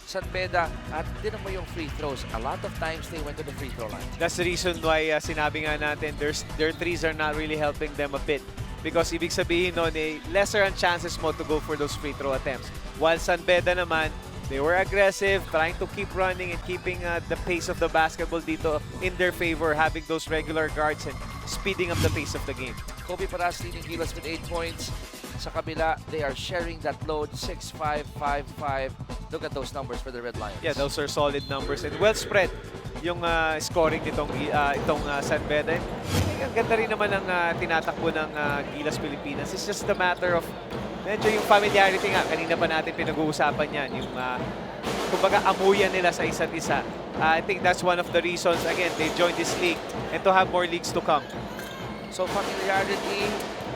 San Beda. At tinan mo yung free throws. A lot of times they went to the free throw line. That's the reason why sinabi nga natin their threes are not really helping them a bit. Because ibig sabihin nun, lesser ang chances mo to go for those free throw attempts. While San Beda naman, they were aggressive, trying to keep running and keeping the pace of the basketball dito in their favor, having those regular guards and speeding up the pace of the game. Kobe Paras leading Gilas with 8 points. Sa kabila, they are sharing that load, 6-5, 5-5. Look at those numbers for the Red Lions. Yeah, those are solid numbers and well spread yung scoring nitong itong San Beda. Ang ganda rin naman ng tinatakbo ng Gilas Pilipinas. It's just a matter of medyo yung familiarity nga, kanina pa natin pinag-uusapan yan, yung kumbaga amuyan nila sa isa't isa. I think that's one of the reasons, again, they joined this league and to have more leagues to come. So familiarity,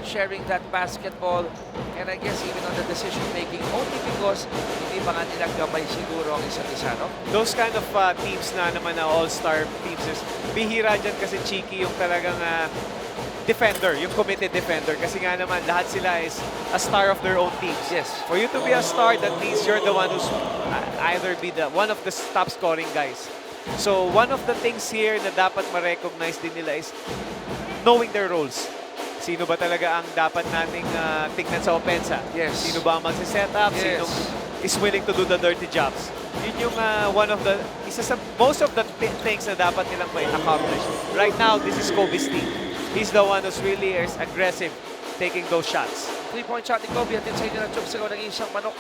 sharing that basketball, and I guess even on the decision-making, only because hindi ba nga nila gabay siguro ang isa't isa, no? Those kind of teams na naman na all-star teams is bihira dyan kasi Cheeky yung talagang defender, yung committed defender. Kasi nga naman, lahat sila is a star of their own teams. Yes. For you to be a star, that means you're the one who's either be one of the top scoring guys. So, one of the things here na dapat ma-recognize din nila is knowing their roles. Sino ba talaga ang dapat nating tignan sa opensa? Yes. Sino ba ang magsiset up? Yes. Sinong is willing to do the dirty jobs. Yun yung most of the things na dapat nilang may accomplish. Right now, this is Kobe's team. He's the one who's really is aggressive taking those shots. 3-point shot ni Kobe at din sa inyo ng Chupsigaw ng isang manok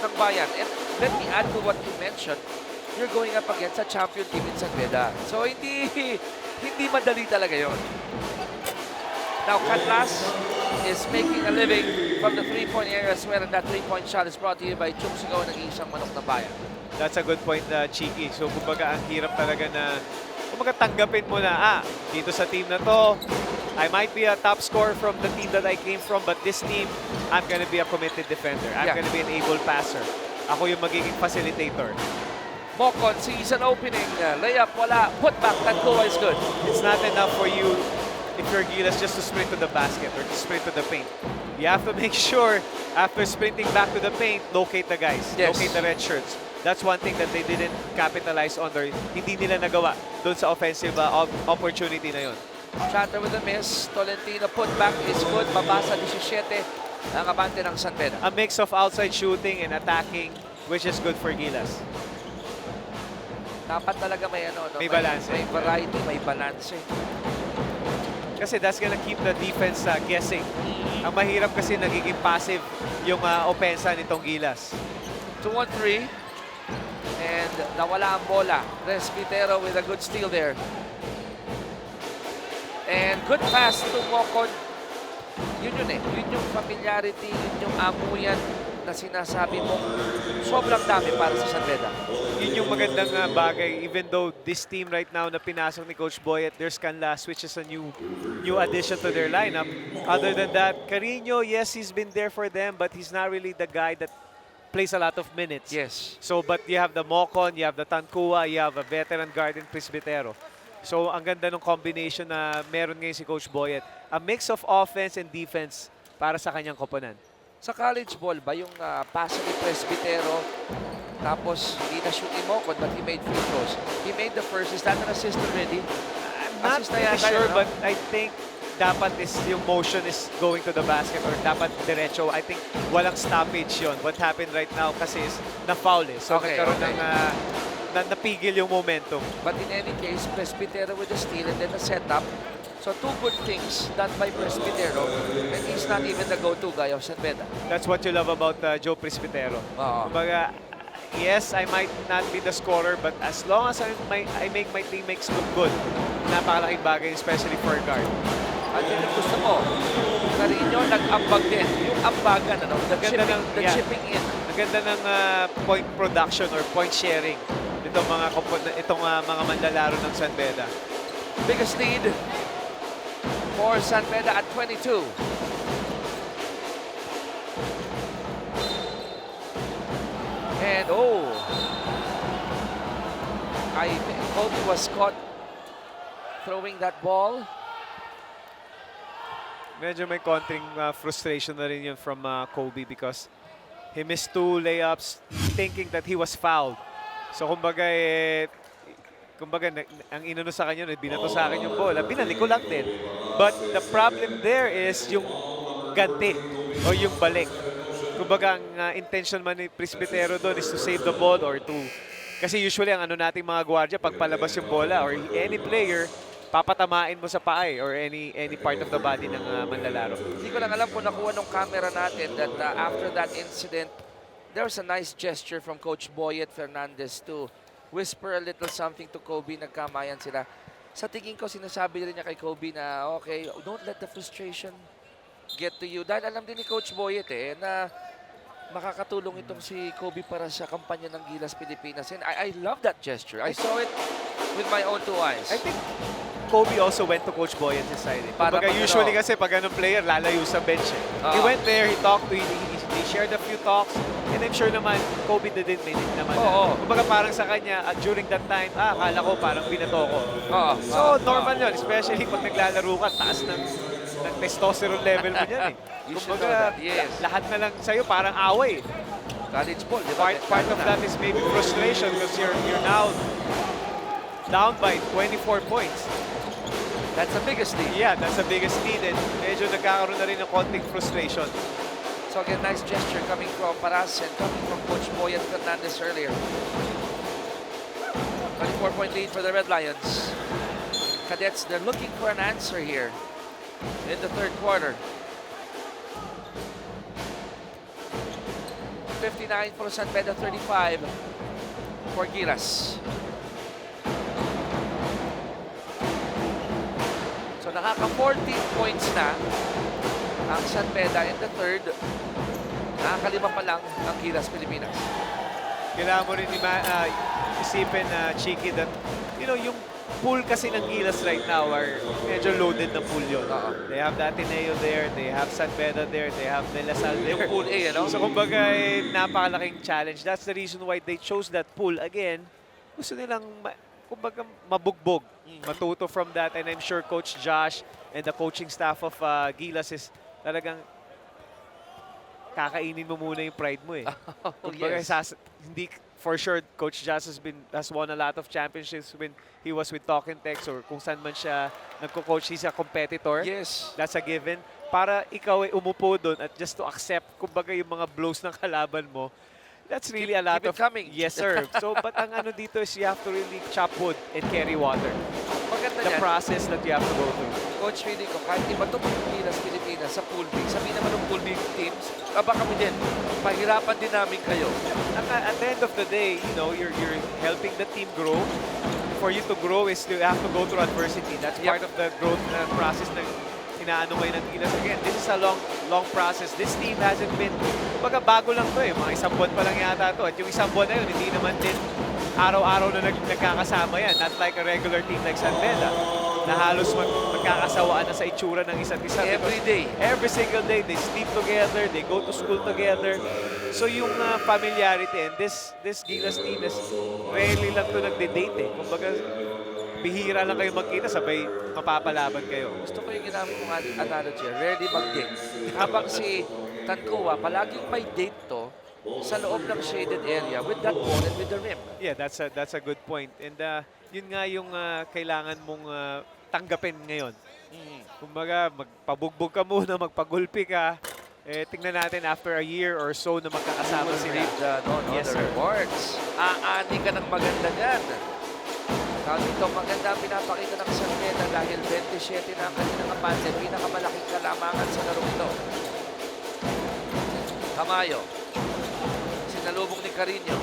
ng bayan. And let me add to what you mentioned. You're going up against a champion team in San Beda. So hindi madali talaga yon. Now, Gilas is making a living from the 3-point area as well, and that 3-point shot is brought to you by Chupsigaw ng isang manok ng bayan. That's a good point, Cheeky. So, kumbaga, ang hirap talaga na kumbaga tanggapin mo na, dito sa team na to, I might be a top scorer from the team that I came from, but this team, I'm gonna be a committed defender. I'm gonna be an able passer. Ako yung magiging facilitator. Mocon, season opening, layup, wala, put back, Tankuwa is good. It's not enough for you, if you're Gilas, just to sprint to the basket or to sprint to the paint. You have to make sure, after sprinting back to the paint, locate the guys, locate the red shirts. That's one thing that they didn't capitalize on or hindi nila nagawa doon sa offensive opportunity na yon. Shatter with a miss. Tolentino put back is good. Mabasa 17 ang abante ng San Beda. A mix of outside shooting and attacking, which is good for Gilas. Dapat talaga may may balance. May variety, may balance. Kasi that's gonna keep the defense guessing. Ang mahirap kasi nagiging passive yung opensa nitong Gilas. 2-on-3. And nawala ang bola. Presbitero with a good steal there. And good pass to Mocon. Yun yung familiarity, yun yung amuyan na sinasabi mo. Sobrang dami para sa San Beda. Yun yung magandang bagay. Even though this team right now na pinasok ni Coach Boyet, there's Gilas, which is a new addition to their lineup. Other than that, Carino, yes, he's been there for them, but he's not really the guy that plays a lot of minutes. Yes. So, but you have the Mocon, you have the Tankuwa, you have a veteran guard in Presbitero. So, ang ganda ng combination na meron ngayon si Coach Boyet. A mix of offense and defense para sa kanyang koponan. Sa college ball ba yung pass ni Presbitero, tapos hindi na shoot ni Mocon, but he made free throws. He made the first. Is that an assist already? I'm not really sure, but I think dapat is yung motion is going to the basket or dapat diretso. I think walang stoppage yon. What happened right now kasi is na-foul eh. So, nagkaroon ng napigil yung momentum. But in any case, Presbitero with the steal and then the setup. So two good things done by Presbitero, and he's not even the go-to guy of San Beda. That's what you love about Joe Presbitero. Kumbaga, yes, I might not be the scorer, but as long as I make my teammates look good, napakalaking bagay, especially for a guard. At yun yung gusto mo. Carino, nag-ambag din. Yung ambagan, the chipping in. Ang ganda ng point production or point sharing itong mga manlalaro ng San Beda. Biggest lead for San Beda at 22. And I think Kobe was caught throwing that ball. Medyo may konting frustration na rin yun from Kobe because he missed 2 layups thinking that he was fouled. So kumbaga ang inano sa kanya, binato sa akin yung bola, binalik ko lang din. But the problem there is yung ganti o yung balik. Kumbaga ang intention man ni Presbitero doon is to save the ball or to... Kasi usually ang nating mga gwardiya, pag palabas yung bola or any player, papatamain mo sa paa or any part of the body ng manlalaro. Hindi ko lang alam kung nakuha ng camera natin that after that incident, there was a nice gesture from Coach Boyet Fernandez to whisper a little something to Kobe. Nagkamayan sila. Sa tingin ko, sinasabi rin niya kay Kobe na, okay, don't let the frustration get to you. Dahil alam din ni Coach Boyet na makakatulong itong si Kobe para sa kampanya ng Gilas Pilipinas. And I love that gesture. I saw it with my own 2 eyes. I think Kobe also went to Coach Boyet's side. Kumbaga usually kasi pag anong player, lalayo sa bench eh. He went there, he talked to him, he shared a few talks, and I'm sure naman, Kobe didn't mean it naman. Kumbaga parang sa kanya, during that time, akala ko parang binato ko. So normal yun, especially pag naglalaro ka, taas ng testosterone level mo yan eh. Kumbaga, lahat na lang sa'yo parang away. College ball, di ba? Part of that is maybe frustration because you're now down by 24 points. That's the biggest lead. Yeah, that's the biggest lead and medyo nagkakaroon na rin ng konting frustration. Sa So again, nice gesture coming from Paras and coming from Coach Boyan Fernandez earlier. 24-point lead for the Red Lions. Cadets, they're looking for an answer here in the third quarter. 59 for San Pedro, 35 for Gilas. So nakaka-14 points na ang San Pedro in the third. Nakakalima pa lang ang Gilas, Pilipinas. Kailangan mo rin isipin, Chiki, that, yung pool kasi ng Gilas right now are medyo loaded na pool yun. They have Ateneo there, they have San Pedro there, they have De La Salle there. Yung pool A, ano? So kumbaga, napakalaking challenge. That's the reason why they chose that pool. Again, gusto nilang, kumbaga, mabugbog. Matuto from that. And I'm sure Coach Josh and the coaching staff of Gilas is talagang kakainin mo muna yung pride mo eh. Kumbaga, hindi, for sure, Coach Josh has won a lot of championships when he was with Talking Tex or kung saan man siya nagko-coach. He's a competitor. Yes. That's a given. Para ikaw ay umupo doon at just to accept, kumbaga, yung mga blows ng kalaban mo, that's really a lot keep it coming. Yes, sir. So, but ang ano dito is you have to really chop wood and carry water. Maganda The yan. process that you have to go through. Coach, feeling ko, kahit iba ito Pilipinas, Pilipinas sa pool B, sabihin naman ng pool B teams, aba kami din, pahirapan din namin kayo. At the end of the day, you're helping the team grow. For you to grow is you have to go through adversity. That's part of the growth process na inaano ngayon ng Gilas. Again, this is a long process. This team hasn't been, kumbaga bago lang to eh. Mga isang buwan pa lang yata to. At yung isang buwan na yun, hindi naman din araw-araw na nagkakasama yan. Not like a regular team like San Beda na halos magkakasawaan na sa itsura ng isa't isa. Every day. Every single day, they sleep together, they go to school together. So yung familiarity, and this Gilas team is rarely lang to nagde-date eh. Kumbaga, bihira lang kayo magkita, sabay mapapalaban kayo. Gusto ko yung ginamit mong analogy, rarely mag-date. Habang si Tancoa, palaging may date to sa loob ng shaded area with that ball and with the rim. Yeah, that's a good point. And yun nga yung kailangan mong tanggapin ngayon. Kumbaga, magpabugbog ka muna, magpagulpi ka. Tingnan natin after a year or so na magkakasama sila. Yes, the rewards. Aani ka ng maganda yan. Now dito, maganda ang pinapakita ng San Beda dahil 27 na ang kanilang abante. Pinakamalaking kalamangan sa larong ito. Tamayo. Sinalubong ni Carino.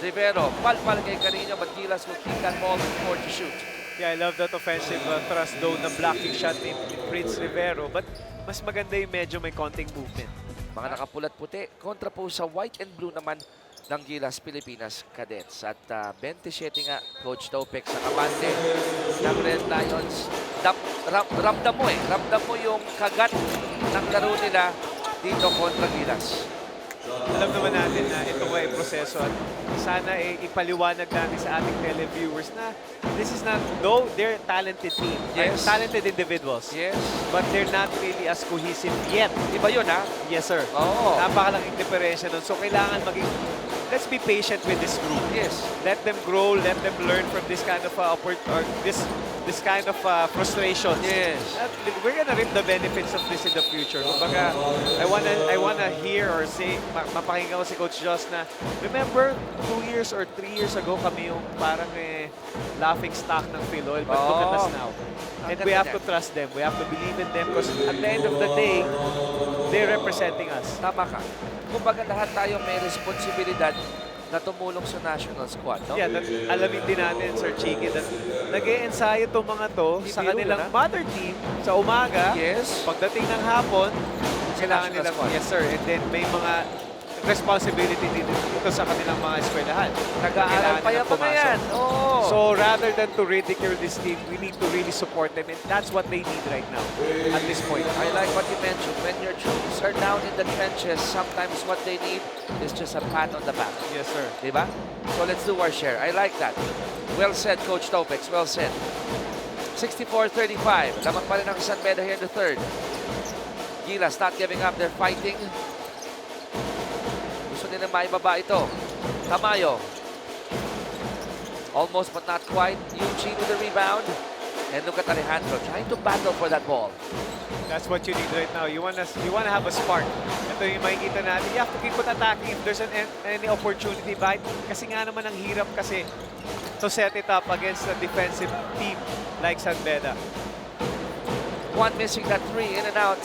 Rivero, palpal kay Carino, but Gilas will keep that ball forward to shoot. Yeah, I love that offensive thrust though na blocking shot ni Prince Rivero. But mas maganda yung medyo may konting movement. Mga nakapulat puti, kontra po sa white and blue naman ng Gilas Pilipinas Cadets. At 27 nga, Coach Topex sa kabante ng Red Lions. Ramdam mo eh. Ramdam mo yung kagat ng laro nila dito kontra Gilas. Alam naman natin na ito ay proseso at sana ipaliwanag natin sa ating televiewers na this is not, though they're talented team, Yes. talented individuals, Yes. but they're not really as cohesive yet. Iba yun ha? Yes, sir. Oo. Napakalaking diferensya nun. So kailangan let's be patient with this group. Yes. Let them grow, let them learn from this kind of this kind of frustrations. Yes. At we're gonna reap the benefits of this in the future. Kumbaga, I wanna hear or say, mapakinggan ko si Coach Joss na, remember 2 years or 3 years ago kami yung parang laughing stock ng Filoil, but look at us now. And we have to trust them. We have to believe in them because at the end of the day, they're representing us. Tama ka. Kumbaga lahat tayo may responsibilidad na tumulong sa national squad, no? Yeah, alamin din natin, Sir Chiki, that nag-e-ensayo itong mga to sa biro kanilang na. mother team sa umaga. Yes. Pagdating ng hapon, kailangan national nilang, squad. yes sir, and then may mga responsibility dito sa kanilang mga eskwelahan. Nag-aaral pa yan mga yan. Oo. So rather than to ridicule this team, we need to really support them, and that's what they need right now at this point. I like what you mentioned. When your troops are down in the trenches, sometimes what they need is just a pat on the back. Yes, sir. Diba? So let's do our share. I like that. Well said, Coach Topex. Well said. 64-35. Lamang pa rin ang San Beda here in the third. Gilas not giving up. They're fighting. Gusto nila maibaba ito. Tamayo. Almost but not quite. Eugene with the rebound. And look at Alejandro trying to battle for that ball. That's what you need right now. You wanna have a spark. Ito yung makikita natin. You have to keep on attacking if there's any opportunity by. Kasi nga naman ang hirap kasi to set it up against a defensive team like San Beda. Juan missing that 3 in and out.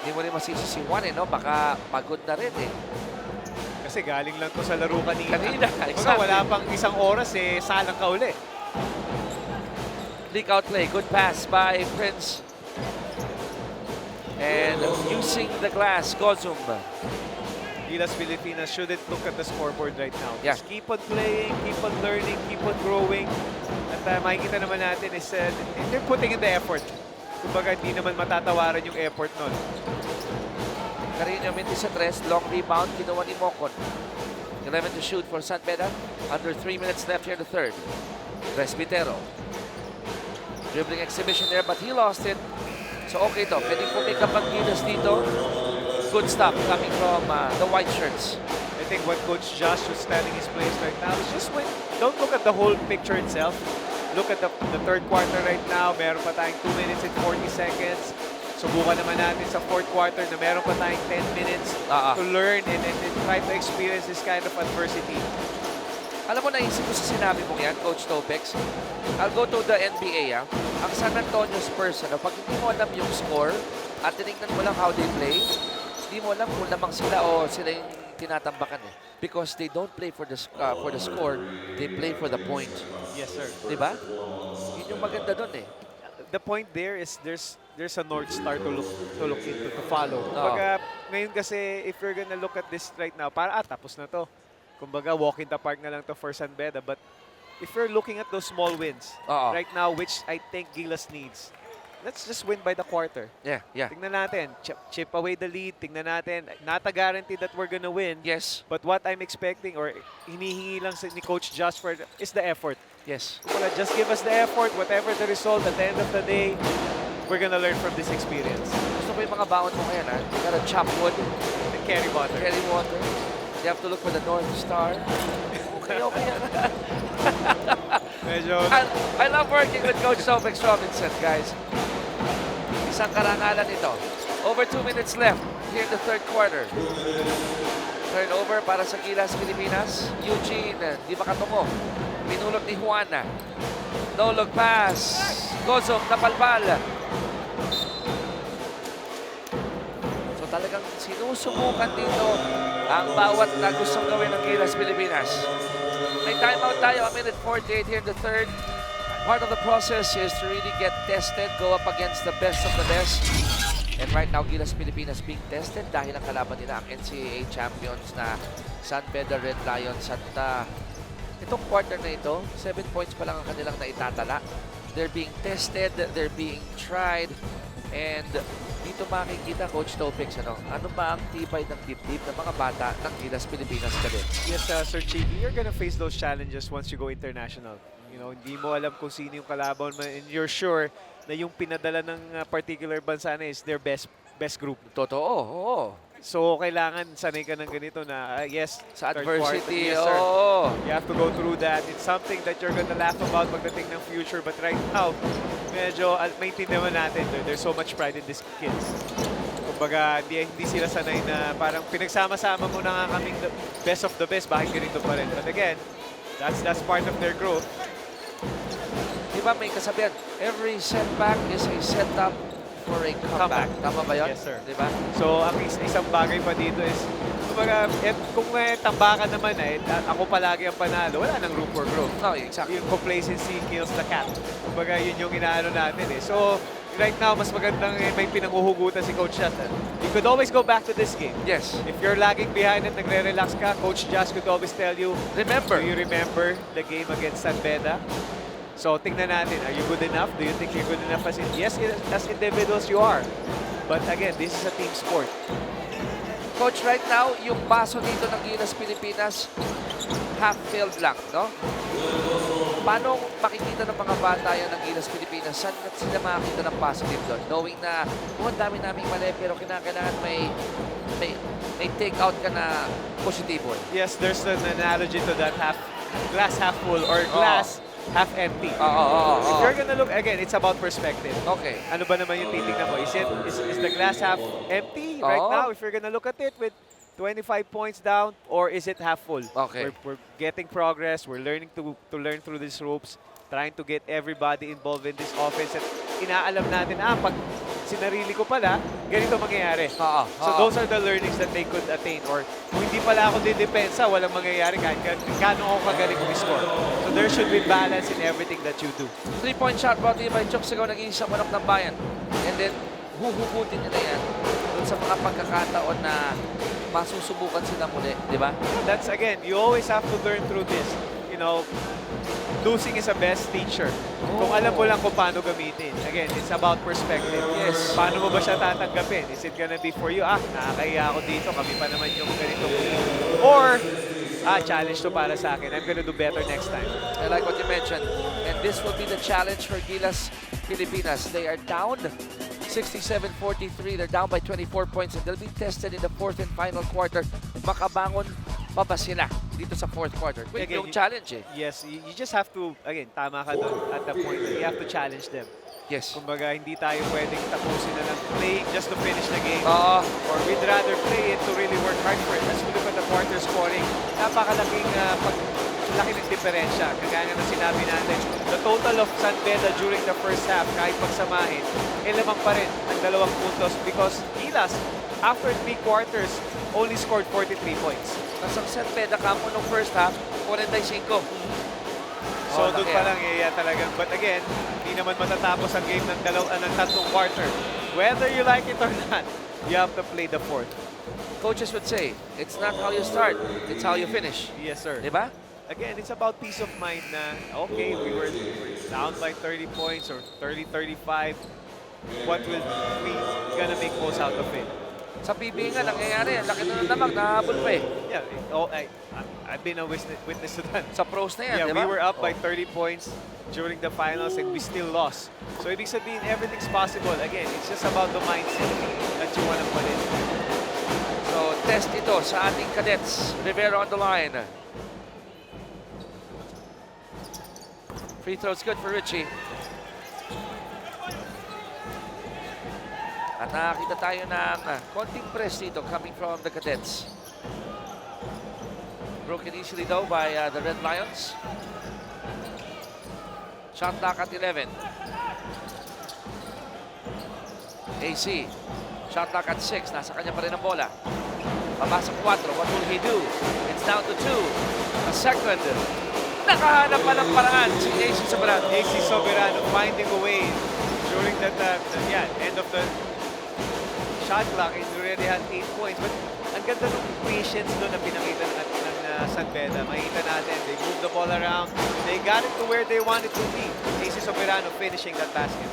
Hindi mo rin masisi si Juan no? Baka pagod na rin Kasi galing lang to sa laro kanina. Exactly. Wala pang isang oras salang ka uli. Leak out play, good pass by Prince. And using the glass, Gozum. Gilas Pilipinas shouldn't look at the scoreboard right now. Yeah. Just keep on playing, keep on learning, keep on growing. At makikita naman natin is they're putting in the effort. Kumbaga, hindi naman matatawaran yung effort nun. Carino Mendes sa tres, long rebound, kinuha ni Mocon. 11 to shoot for San Beda. Under 3 minutes left here in the third. Presbitero. Dribbling exhibition there, but he lost it. So okay to, pwedeng pumick up ang Gilas dito. Good stuff coming from the white shirts. I think what Coach Josh was standing his place right now is just don't look at the whole picture itself. Look at the third quarter right now. Meron pa tayong 2 minutes and 40 seconds. Subukan naman natin sa fourth quarter na meron pa tayong 10 minutes to learn and try to experience this kind of adversity. Alam mo, naisip ko sa sinabi mong yan, Coach Topex. I'll go to the NBA, Ang San Antonio Spurs, pag hindi mo alam yung score at tinignan mo lang how they play, hindi mo alam kung lamang sila o sila yung tinatambakan Because they don't play for the score, they play for the point. Yes, sir. Diba? Yun yung maganda doon The point there is there's a North Star to look into, to follow. Kumbaga, ngayon kasi, if you're gonna look at this right now, tapos na to. Kumbaga, walk in the park na lang to for San Beda. But if you're looking at those small wins right now, which I think Gilas needs, let's just win by the quarter. Yeah. Tingnan natin, chip away the lead. Tingnan natin, not a guarantee that we're gonna win. Yes. But what I'm expecting or hinihingi lang ni Coach Josh for is the effort. Yes. Kumbaga, just give us the effort, whatever the result at the end of the day, we're gonna learn from this experience. Gusto ko yung mga baon mo ngayon, You gotta chop wood. And carry water. Carry water. You have to look for the North Star. Okay. Medyo... I love working with Coach Topex Robinson, guys. Isang karangalan ito. Over 2 minutes left here in the third quarter. Turnover para sa Gilas Pilipinas. Eugene, di makatungo. Pinulot ni Juana. No look pass. Gozom, napalpal. So talagang sinusubukan dito ang bawat na gustong gawin ng Gilas Pilipinas. May timeout tayo, 1 minute 48 here in the third. Part of the process is to really get tested, go up against the best of the best. And right now, Gilas Pilipinas being tested dahil ang kalaban nila ang NCAA champions na San Beda Red Lions. At itong quarter na ito, 7 points pa lang ang kanilang naitatala. They're being tested, they're being tried, and dito makikita, Coach Topex, ano ba ang tibay ng dibdib ng mga bata ng Gilas Pilipinas Cadets? Yes, Sir Chiki, you're gonna face those challenges once you go international. You know, hindi mo alam kung sino yung kalaban mo, and you're sure na yung pinadala ng particular bansa na is their best group. Totoo, oo. So, kailangan sanay ka ng ganito na, yes, Sa third adversity, quarter, yes, sir. oo. You have to go through that. It's something that you're gonna laugh about pagdating ng future. But right now, medyo maintindihan natin. There's so much pride in these kids. Kumbaga, hindi sila sanay na parang pinagsama-sama mo na nga kaming the best of the best. Bakit ganito pa rin? But again, that's part of their growth. Diba may kasabihan, every setback is a setup for a comeback. Tama ba yun? Yes, sir. Diba? So, ang isang bagay pa dito is, kumbaga, kung tambakan naman ako palagi ang panalo, wala nang room for growth. No, exactly. Yung complacency kills the cat. Kumbaga, yun yung inaano natin So, right now, mas magandang may pinanguhugutan si Coach Josh. You could always go back to this game. Yes. If you're lagging behind at nagre-relax ka, Coach Josh could always tell you, Remember. do you remember the game against San Beda? So, tingnan natin, are you good enough? Do you think you're good enough as yes, as individuals you are. But again, this is a team sport. Coach, right now, yung paso dito ng Gilas Pilipinas, half-filled lang, no? Paano makikita ng mga bata yan ng Gilas Pilipinas? Saan sila makikita ng positive doon? Knowing na, ang dami naming mali, pero kinakailangan may take out ka na positibo. Yes, there's an analogy to that glass half full or glass half empty. If Oo. you're gonna look, again, it's about perspective. Okay. Ano ba naman yung titignan mo? Is the glass half empty right Oo. now if you're gonna look at it with 25 points down, or is it half full? Okay. We're getting progress. We're learning to learn through these ropes, trying to get everybody involved in this offense. At inaalam natin, pag sinarili ko pala, ganito mangyayari. So those are the learnings that they could attain. Or kung hindi pala ako didepensa, walang mangyayari kahit kano ako kagaling score. So there should be balance in everything that you do. 3-point shot brought to you by Chooks Sigaw, nag-iisang manok ng bayan. And then, huhugutin nila yan dun sa mga pagkakataon na masusubukan sila muli, di ba? That's, again, you always have to learn through this. You know, losing is a best teacher. Kung alam mo lang kung paano gamitin. Again, it's about perspective. Yes. Paano mo ba siya tatanggapin? Is it gonna be for you? Nakakaya ako dito. Kami pa naman yung ganito. Or, challenge to para sa akin. I'm gonna do better next time. I like what you mentioned. And this will be the challenge for Gilas Pilipinas. They are down 67-43. They're down by 24 points and they'll be tested in the fourth and final quarter. Makabangon pa ba sila dito sa fourth quarter? Quick Again, yung challenge eh. Yes, you just have to, again, tama ka doon at the point. You have to challenge them. Yes. Kumbaga, hindi tayo pwedeng tapusin na lang playing just to finish the game. Oo. Or we'd rather play it to really work hard for it. As we look at the quarter scoring, napakalaking laki ng diferensya. Kagaya na sinabi natin, the total of San Beda during the first half, kahit pagsamahin, lamang pa rin ang 2 puntos because Gilas, after 3 quarters, only scored 43 points. Nasang San Beda Campo nung first half, 45. So doon pa lang talagang, but again, hindi naman matatapos ang game ng 3 quarter. Whether you like it or not, you have to play the fourth. Coaches would say, it's not how you start, it's how you finish. Yes, sir. Diba? Again, it's about peace of mind na, okay, we were down by 30 points or 30-35. What will we gonna make most out of it? Sa PBA nga, nangyayari. Ang laki na ng damag, nahabol pa eh. Yeah, I've been a witness to that. Sa pros na yan, Yeah, di ba? we were up by 30 points during the finals and we still lost. So ibig sabihin, everything's possible. Again, it's just about the mindset that you want to put in. So, test ito sa ating cadets. Rivera on the line. Free throw's good for Richie. At nakakita tayo ng konting press dito coming from the cadets. Broken easily though by the Red Lions. Shot clock at 11. AC. Shot clock at 6. Nasa kanya pa rin ang bola. Papasok 4. What will he do? It's down to 2. A second. Nakahanap pa ng paraan si AC Soberano. AC Soberano finding a way during that end of the shot clock. He already had 8 points. But ang ganda ng patience doon na pinakita ng San Beda. Makita natin, they moved the ball around. They got it to where they wanted to be. AC Soberano finishing that basket.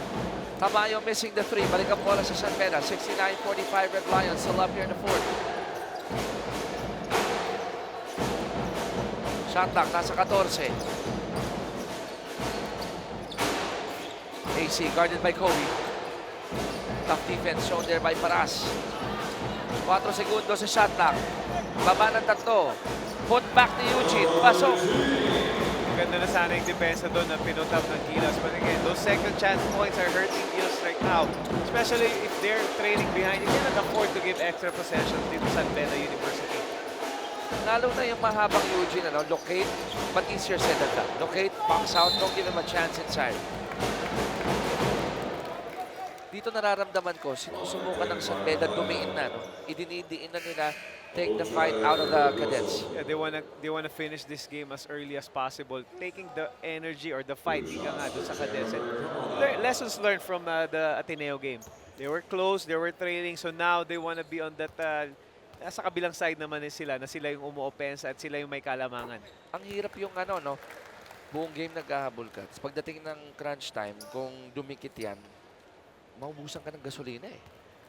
Tamayo missing the 3. Balik ang bola sa San Beda. 69-45 Red Lions. Still up here in the fourth. Shot clock, nasa 14. AC guarded by Kobe. Tough defense shown there by Paras. 4 segundos sa shot clock. Baba ng 3. Put back to Eugene. Pasok. Ganda na sana yung depensa doon na pinutap ng Gilas. But again, those second chance points are hurting Gilas right now. Especially if they're trailing behind. You cannot afford to give extra possessions dito sa San Beda University. Lalo na yung mahabang Eugene, locate, but easier said than done. Locate, box out, don't give him a chance inside. Dito nararamdaman ko, sinusubukan ng San Beda dumiin na, idinidiin na nila, take the fight out of the cadets. Yeah, they wanna finish this game as early as possible, taking the energy or the fight ika nga doon sa cadets. And lessons learned from the Ateneo game. They were close, they were trailing, so now they wanna be on that sa kabilang side naman sila, na sila yung umu-opensa at sila yung may kalamangan. Ang hirap yung buong game naghahabol ka. Tapos pagdating ng crunch time, kung dumikit yan, maubusan ka ng gasolina eh.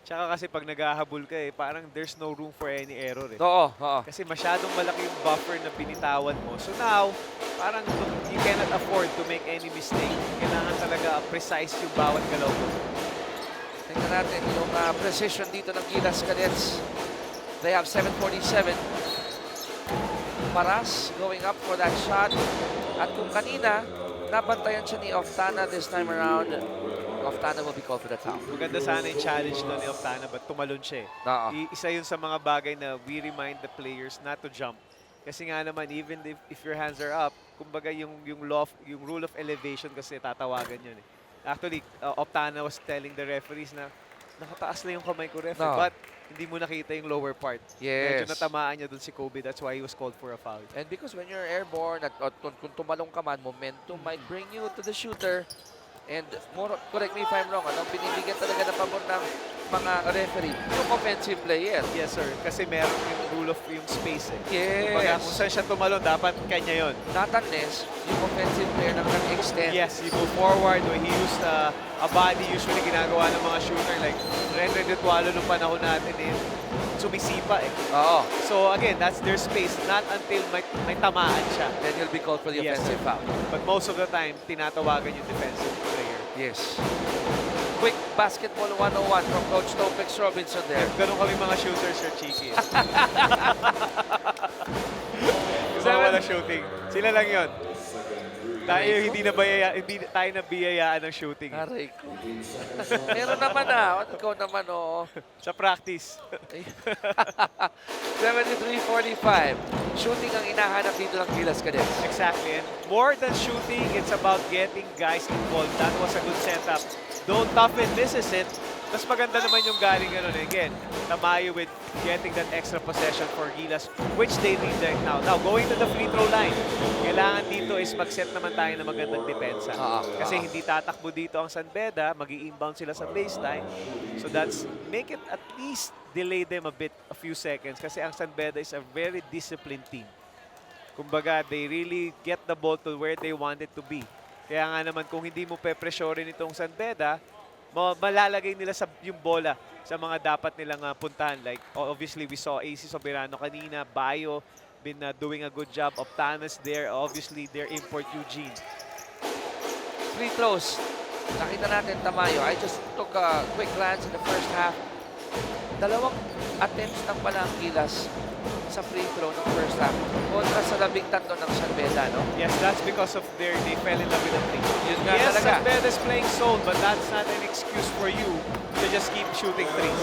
Tsaka kasi pag naghahabol ka parang there's no room for any error eh. Oo. Kasi masyadong malaki yung buffer na binitawan mo. So now, parang you cannot afford to make any mistake. Kailangan talaga precise yung bawat galaw mo. Tingnan natin yung precision dito ng Gilas Cadets. They have 747. Paras going up for that shot. At kung kanina, nabantayan siya ni Oftana this time around. Oftana will be called for the foul. Maganda sana yung challenge doon ni Oftana, but tumalon siya eh. Oo. Isa yun sa mga bagay na we remind the players not to jump. Kasi nga naman, even if your hands are up, kumbaga yung rule of elevation kasi tatawagan yun eh. Actually, Oftana was telling the referees na nakataas lang yung kamay ko, referee, No. but hindi mo nakita yung lower part. Yes. Medyo natamaan niya dun si Kobe. That's why he was called for a foul. And because when you're airborne at kung tumalong ka man, momentum might bring you to the shooter. And more, correct me if I'm wrong, anong binibigyan talaga ng pabor ng mga referee? Yung offensive player. Yes, sir. Kasi meron yung rule of yung space eh. Kumbaga, Yes. kung saan siya tumalon, dapat kanya yon. Not unless yung offensive player nang nag-extend. Yes, you go forward. When he used a body, usually ginagawa ng mga shooter like Renren Dutualo nung panahon natin eh, sumisipa eh. Oo. So again, that's their space. Not until may tamaan siya. Then you'll be called for the Yes, offensive sir. foul. But most of the time, tinatawagan yung defensive player. Yes. Quick basketball 101 from Coach Topex Robinson there. Ganun kami mga shooters, Sir Cheeky. Yung mga Seven. wala shooting. Sila lang yon. Tayo hindi tayo nabiyayaan ng shooting. Aray ko. Meron naman ikaw naman Sa practice. 73-45. Shooting ang inahanap dito ng Gilas Cadets. Exactly. And more than shooting, it's about getting guys involved. That was a good setup. Don't toughen misses it. Mas maganda naman yung galing ganun. Again, Tamayo with getting that extra possession for Gilas, which they need right now. Now, going to the free throw line, kailangan dito is mag-set naman tayo ng magandang depensa. Kasi hindi tatakbo dito ang San Beda, mag-i-inbound sila sa baseline. So that's, make it at least delay them a few seconds. Kasi ang San Beda is a very disciplined team. Kumbaga, they really get the ball to where they want it to be. Kaya nga naman, kung hindi mo pe-pressurein itong San Beda, malalagay nila yung bola sa mga dapat nilang puntahan. Like, obviously, we saw AC Soberano kanina, Bayo been doing a good job. Optanas there, obviously, their import Eugene. Free throws. Nakita natin Tamayo. I just took a quick glance in the first half. Dalawang attempts lang pala ang Gilas sa free throw ng first half. Kontra sa 13 ng San Beda, no? Yes, that's because of they fell in love with the play. Yun nga Yes, talaga. San Beda is playing zone, but that's not an excuse for you to just keep shooting threes.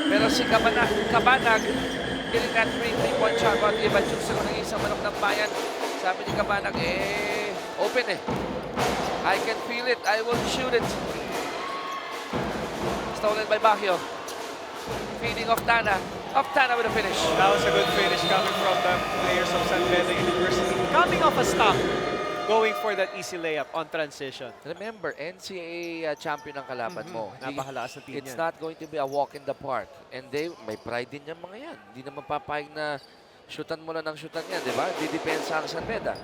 Pero si Kabanag, killing that free three-point shot. But iba chooks ako ng isang manok ng bayan. Sabi ni Kabanag, open eh. I can feel it. I will shoot it. Stolen by Baguio. Feeding Oftana. Oftana with a finish. That was a good finish coming from the players of San Beda University. Coming off a stop, going for that easy layup on transition. Remember, NCAA champion ang kalaban mo. Napakalakas na team It's yan. not going to be a walk in the park. And may pride din yung mga yan. Hindi naman papayag na shootan mo lang ng shootan yan, di ba? Di depensa ang San Beda.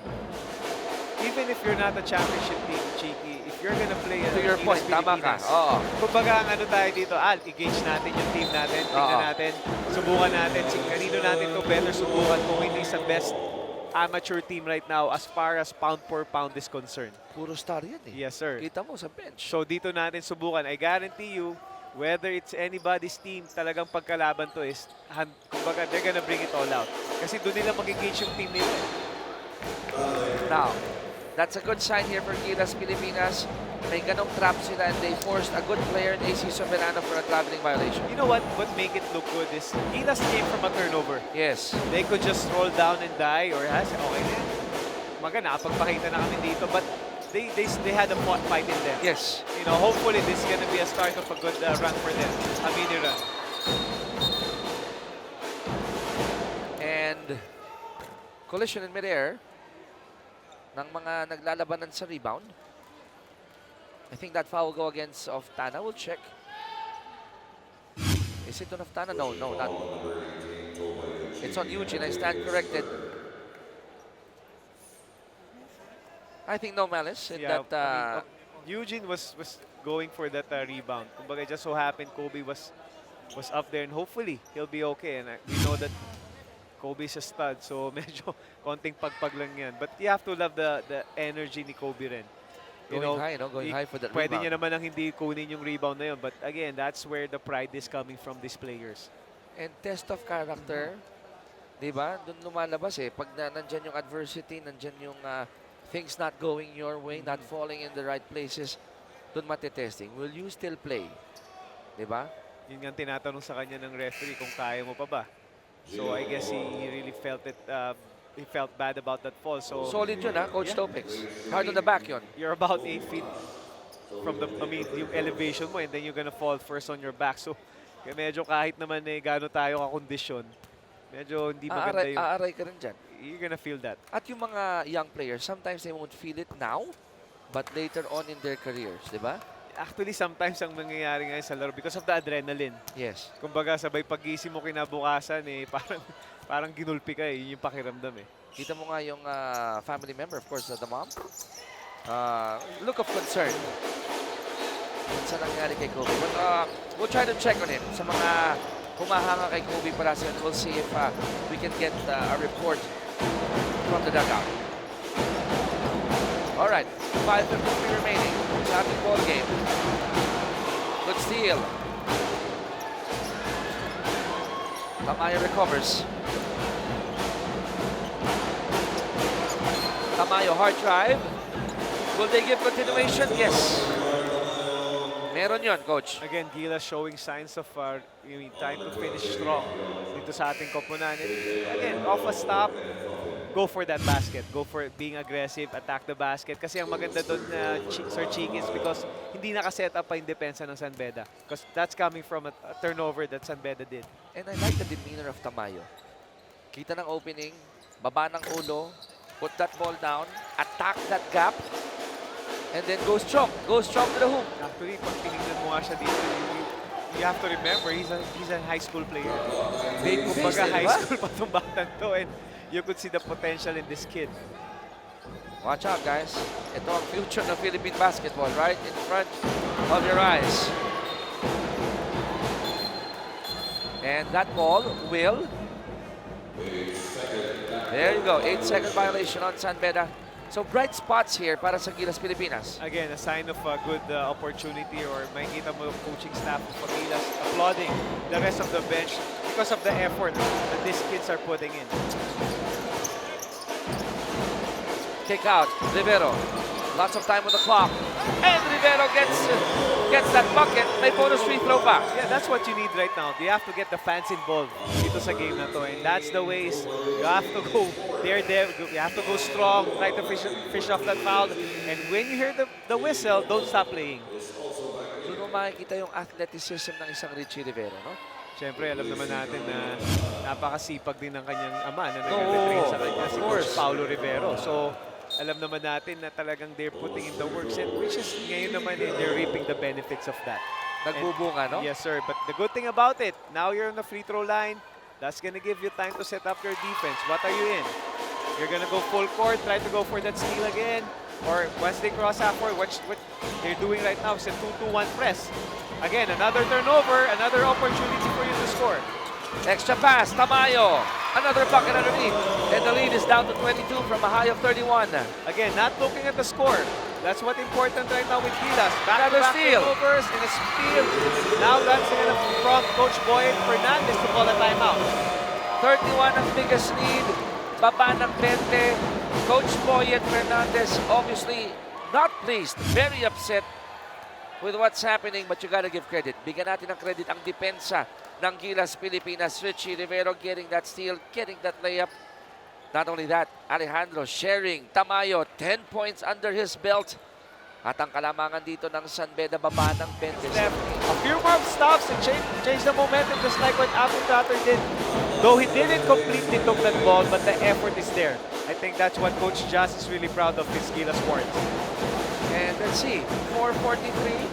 Even if you're not a championship team, Cheeky, if you're gonna play To your point, tama ka. Oo. Kumbaga, ang ano tayo dito, i-gauge natin yung team natin, tingnan natin, subukan natin, kanino natin to better subukan kung hindi sa best amateur team right now as far as pound for pound is concerned. Puro star yan eh. Yes, sir. Kita mo sa bench. So dito natin subukan. I guarantee you, whether it's anybody's team, talagang pagkalaban to is, kumbaga, they're gonna bring it all out. Kasi doon nila mag-engage yung team nila. Now, that's a good sign here for Gilas Pilipinas. May ganong trap sila and they forced a good player in AC Soberano for a traveling violation. You know what make it look good is, Gilas came from a turnover. Yes. They could just roll down and die or okay na yan. Nakapagpakita na kami dito, but they had a fight in them. Yes. You know, hopefully this is gonna be a start of a good run for them. A mini run. And collision in midair ng mga naglalabanan sa rebound. I think that foul will go against Oftana. We'll check. Is it on Oftana? No, not. It's on Eugene. I stand corrected. I think no malice in that. I mean, Eugene was going for that rebound. Kumbaga, just so happened Kobe was up there and hopefully he'll be okay. And we know that Kobe's a stud, so medyo konting pagpag lang yan. But you have to love the energy ni Kobe rin. Going high, no? Going high for that Pwede rebound. niya naman ang hindi kunin yung rebound na yun. But again, that's where the pride is coming from these players. And test of character, di ba? Doon lumalabas eh. Pag nandyan yung adversity, nandyan yung things not going your way, not falling in the right places, doon matitesting. Will you still play? Diba? Yun nga ang tinatanong sa kanya ng referee kung kaya mo pa ba. So I guess he really felt it, he felt bad about that fall. So Solid yun ha, Coach Yeah. Topix. Hard on the back yun. you're about 8 feet from the, yung elevation mo, and then you're gonna fall first on your back. So kaya medyo kahit naman gaano tayo ka-kondisyon, medyo hindi maganda yung, Aaray ka rin dyan. you're gonna feel that. At yung mga young players, sometimes they won't feel it now, but later on in their careers, di ba? Actually, sometimes ang mangyayari ngayon sa laro because of the adrenaline. Yes. Kumbaga, sabay pag-gising mo kinabukasan, parang ginulpi ka yun yung pakiramdam Kita mo nga yung family member, of course, the mom. Look of concern. Sa nangyari kay Kobe. But we'll try to check on him. Sa mga humahanga kay Kobe para sa we'll see if we can get a report from the dugout. All right, 5:50 remaining. Sa ating ball game. Good steal. Tamayo recovers. Tamayo, hard drive. Will they give continuation? Yes. Meron yun, Coach. Again, Gilas showing signs of time to finish strong dito sa ating koponan. And again, off a stop, go for that basket. Go for being aggressive, attack the basket. Kasi ang maganda doon, Sir Chiki, is because hindi nakaset up pa yung depensa ng San Beda. Because that's coming from a turnover that San Beda did. And I like the demeanor of Tamayo. Kita ng opening, baba ng ulo, put that ball down, attack that gap, and then go strong. Go strong to the hoop. Actually, pag tinignan mo nga siya dito, you have to remember, he's a high school player. Big face, Kumbaga di high ba? school pa itong batang to, and you could see the potential in this kid. Watch out, guys. Ito ang future ng Philippine basketball right in front of your eyes. And that ball will... There you go. 8-second violation on San Beda. So bright spots here para sa Gilas Pilipinas. Again, a sign of a good opportunity, or makikita mo yung coaching staff of Gilas applauding the rest of the bench because of the effort that these kids are putting in. Kick out, Rivero. Lots of time on the clock. And Rivero gets that bucket. May bonus free throw back. Yeah, that's what you need right now. You have to get the fans involved dito sa game na to. And that's the ways you have to go there. You have to go strong, try to fish off that foul. And when you hear the whistle, don't stop playing. Doon mo makikita yung athleticism ng isang Richie Rivero, no? Siyempre, alam naman natin na napakasipag din ng kanyang ama na nag-retrain sa kanya, si Coach Paulo Rivero. So, alam naman natin na talagang they're putting in the works, and which is ngayon naman they're reaping the benefits of that. Nagbubunga, no? Yes, sir. But the good thing about it, now you're on the free throw line. That's gonna give you time to set up your defense. What are you in? You're gonna go full court, try to go for that steal again. Or once they cross half court, what they're doing right now is a 2-2-1 press. Again, another turnover, another opportunity for you to score. Extra pass, Tamayo. Another bucket underneath. And the lead is down to 22 from a high of 31. Again, not looking at the score. That's what's important right now with Gilas. Another Back-to-back steal. turnovers and a steal. Now that's going to prompt Coach Boyd Fernandez to call a timeout. 31 ang biggest lead. Baba ng 20. Coach Boyet Fernandez obviously not pleased. Very upset with what's happening, but you gotta give credit. Bigyan natin ng credit ang depensa ng Gilas Pilipinas. Richie Rivero getting that steal, getting that layup. Not only that, Alejandro sharing. Tamayo, 10 points under his belt. At ang kalamangan dito ng San Beda, baba ng 20. A few more stops and change the momentum just like what Alvin Trotter did. Though he didn't completely took that ball, but the effort is there. I think that's what Coach Jazz is really proud of his Gilas sports. And let's see, 4:43.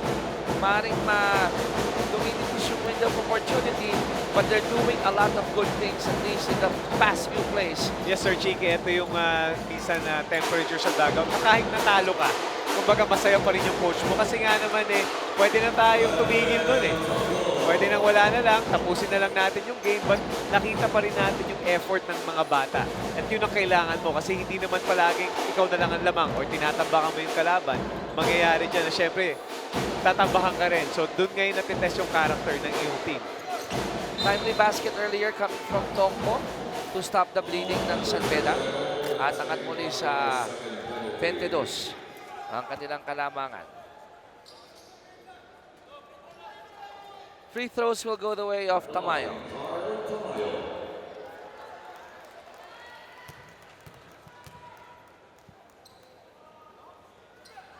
Maring dumiditis yung window of opportunity, but they're doing a lot of good things, at least in the past few plays. Yes, Sir Chiki, ito yung minsan temperature sa dugout. Kahit natalo ka, kumbaga masaya pa rin yung coach mo. Kasi nga naman pwede na tayong tumigil dun Pwede nang wala na lang, tapusin na lang natin yung game, but nakita pa rin natin yung effort ng mga bata. At yun ang kailangan mo kasi hindi naman palaging ikaw na lang ang lamang or tinatambakan mo yung kalaban. Mangyayari dyan na syempre, tatambakan ka rin. So doon ngayon natitest yung character ng iyong team. Timely basket earlier coming from Tongpo to stop the bleeding ng San Beda. At angat muli sa 22 ang kanilang kalamangan. Free throws will go the way of Tamayo.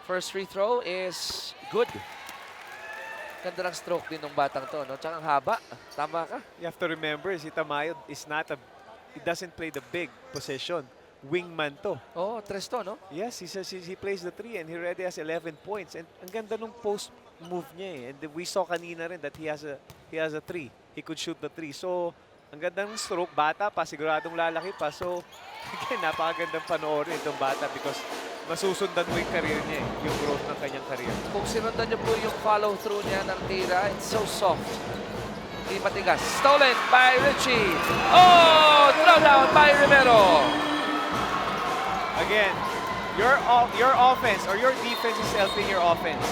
First free throw is good. Ganda ng stroke din ng batang to, no? Tsaka ang haba. Tama ka. You have to remember, si Tamayo is not he doesn't play the big position. Wingman to. Oh, tres to, no? Yes, he plays the 3 and he already has 11 points. And ang ganda nung post move niya eh. And we saw kanina rin that he has a 3. He could shoot the 3. So, ang ganda ng stroke. Bata pa, siguradong lalaki pa. So, again, napakagandang panoorin itong bata because masusundan mo yung career niya eh. Yung growth ng kanyang career. Kung sinundan niyo po yung follow-through niya ng tira, it's so soft. Hindi matigas. Stolen by Richie. Oh! Throw down by Rivero. Again, your offense or your defense is helping your offense.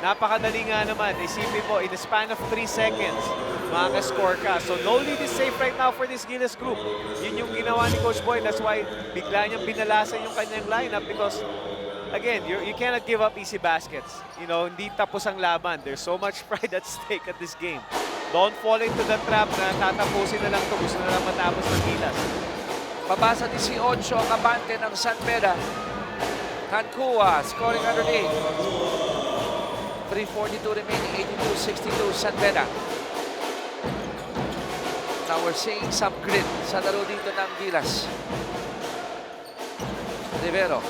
Napakadali nga naman. Isipin mo, in the span of 3 seconds, makaka-score ka. So no lead is safe right now for this Gilas group. Yun yung ginawa ni Coach Boy. That's why bigla niyang binalasan yung kanyang lineup because, again, you cannot give up easy baskets. You know, hindi tapos ang laban. There's so much pride at stake at this game. Don't fall into the trap na tatapusin na lang ito. Gusto na lang matapos ng Gilas. Pabasa 18 ang abante ng San Beda. Tancua scoring underneath. 3:42 remaining, 82-62 San Beda. Now we're seeing some grit sa laro dito ng Gilas. Rivero.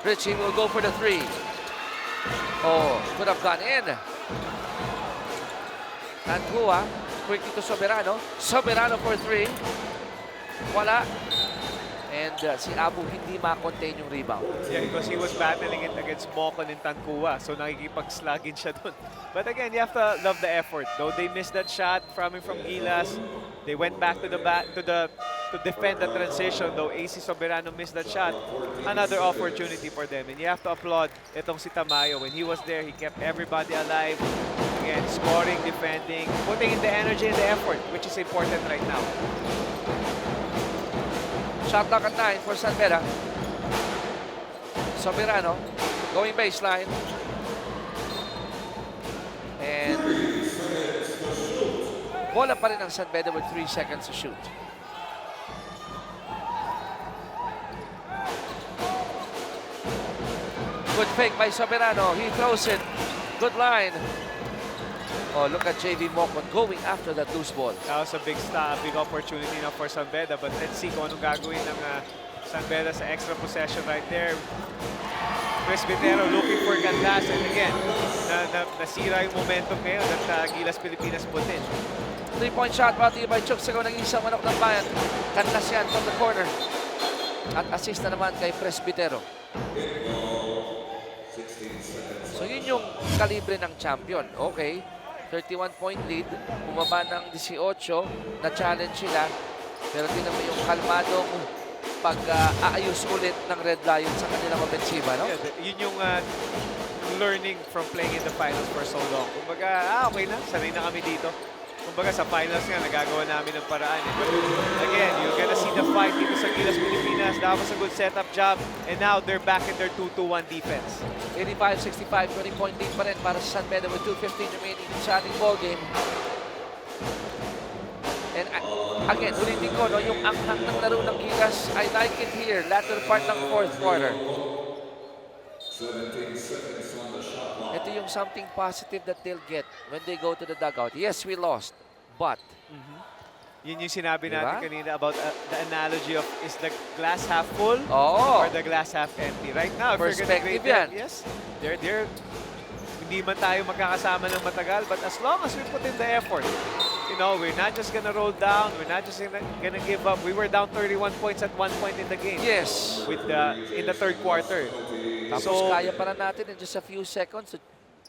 Richie will go for the 3. Oh, could have gone in. Tancua. Quick to Soberano. Soberano for 3. Wala. And si Abu hindi ma-contain yung rebound. Yeah, because he was battling it against Mocon and Tancua. So nakikipag-sluggin siya dun. But again, you have to love the effort. Though they missed that shot from Gilas, they went back to defend the transition. Though AC Soberano missed that shot, another opportunity for them. And you have to applaud itong si Tamayo. When he was there, he kept everybody alive. Again, scoring, defending, putting in the energy and the effort, which is important right now. Shot clock at 9 for San Beda. Soberano going baseline. And bola pa rin ang San Beda with 3 seconds to shoot. Good fake by Soberano. He throws it. Good line. Oh, look at JV Mocon going after that loose ball. That was a big stop, big opportunity now for San Beda. But let's see kung anong gagawin ng San Beda sa extra possession right there. Presbitero looking for Gilas. And again, nasira yung momentum ngayon that Gilas Pilipinas put in. 3-point shot brought to you by Chuk. Sigaw ng isang manok ng bayan. Kanlas yan from the corner. At assist na naman kay Presbitero. So yun yung kalibre ng champion. Okay. 31-point lead, bumaba ng 18, na-challenge sila. Pero tinan mo yung kalmadong pag-aayos ulit ng Red Lions sa kanilang ofensiba, no? Yeah, yun yung learning from playing in the finals for so long. Kumbaga, okay na, sanay na kami dito. Kumbaga sa finals nga, nagagawa namin ng paraan. But again, you're gonna see the fight dito sa Gilas Pilipinas. That was a good setup job. And now they're back in their 2-2-1 defense. 85-65, 20-point lead pa rin para sa San Beda with 2:15 remaining sa ating ball game. And again, ulitin ko, no, yung anghang ng laro ng Gilas, I like it here, latter part ng 4th quarter. Ito yung something positive that they'll get when they go to the dugout. Yes, we lost, but... Yun yung sinabi Diba? natin kanina about the analogy of is the glass half full Oo. or the glass half empty. Right now, if you're gonna Perspective grade yan. that, yes, they're hindi man tayo magkakasama ng matagal, but as long as we put in the effort, you know, we're not just gonna roll down, we're not just gonna give up. We were down 31 points at one point in the game. Yes. With in the 3rd quarter. Tapos kaya pa rin natin in just a few seconds to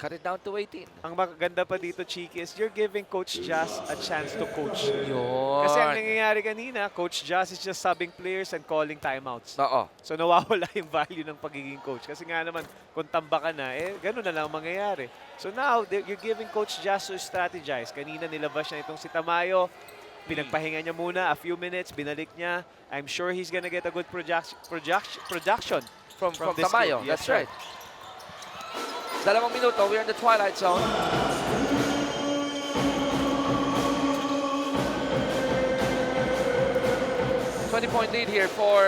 cut it down to 18. Ang maganda pa dito, Chiki, is you're giving Coach Jazz a chance to coach. Yun. Kasi ang nangyayari kanina, Coach Jazz is just subbing players and calling timeouts. Oo. So nawawala yung value ng pagiging coach. Kasi nga naman, kung tamba ka na, gano'n na lang ang mangyayari. So now, you're giving Coach Jazz to strategize. Kanina nilabas niya itong si Tamayo. Pinagpahinga niya muna, a few minutes, binalik niya. I'm sure he's gonna get a good production From this Tamayo, group. Yes, that's sir. right. 2 minuto, we're in the twilight zone. Point lead here for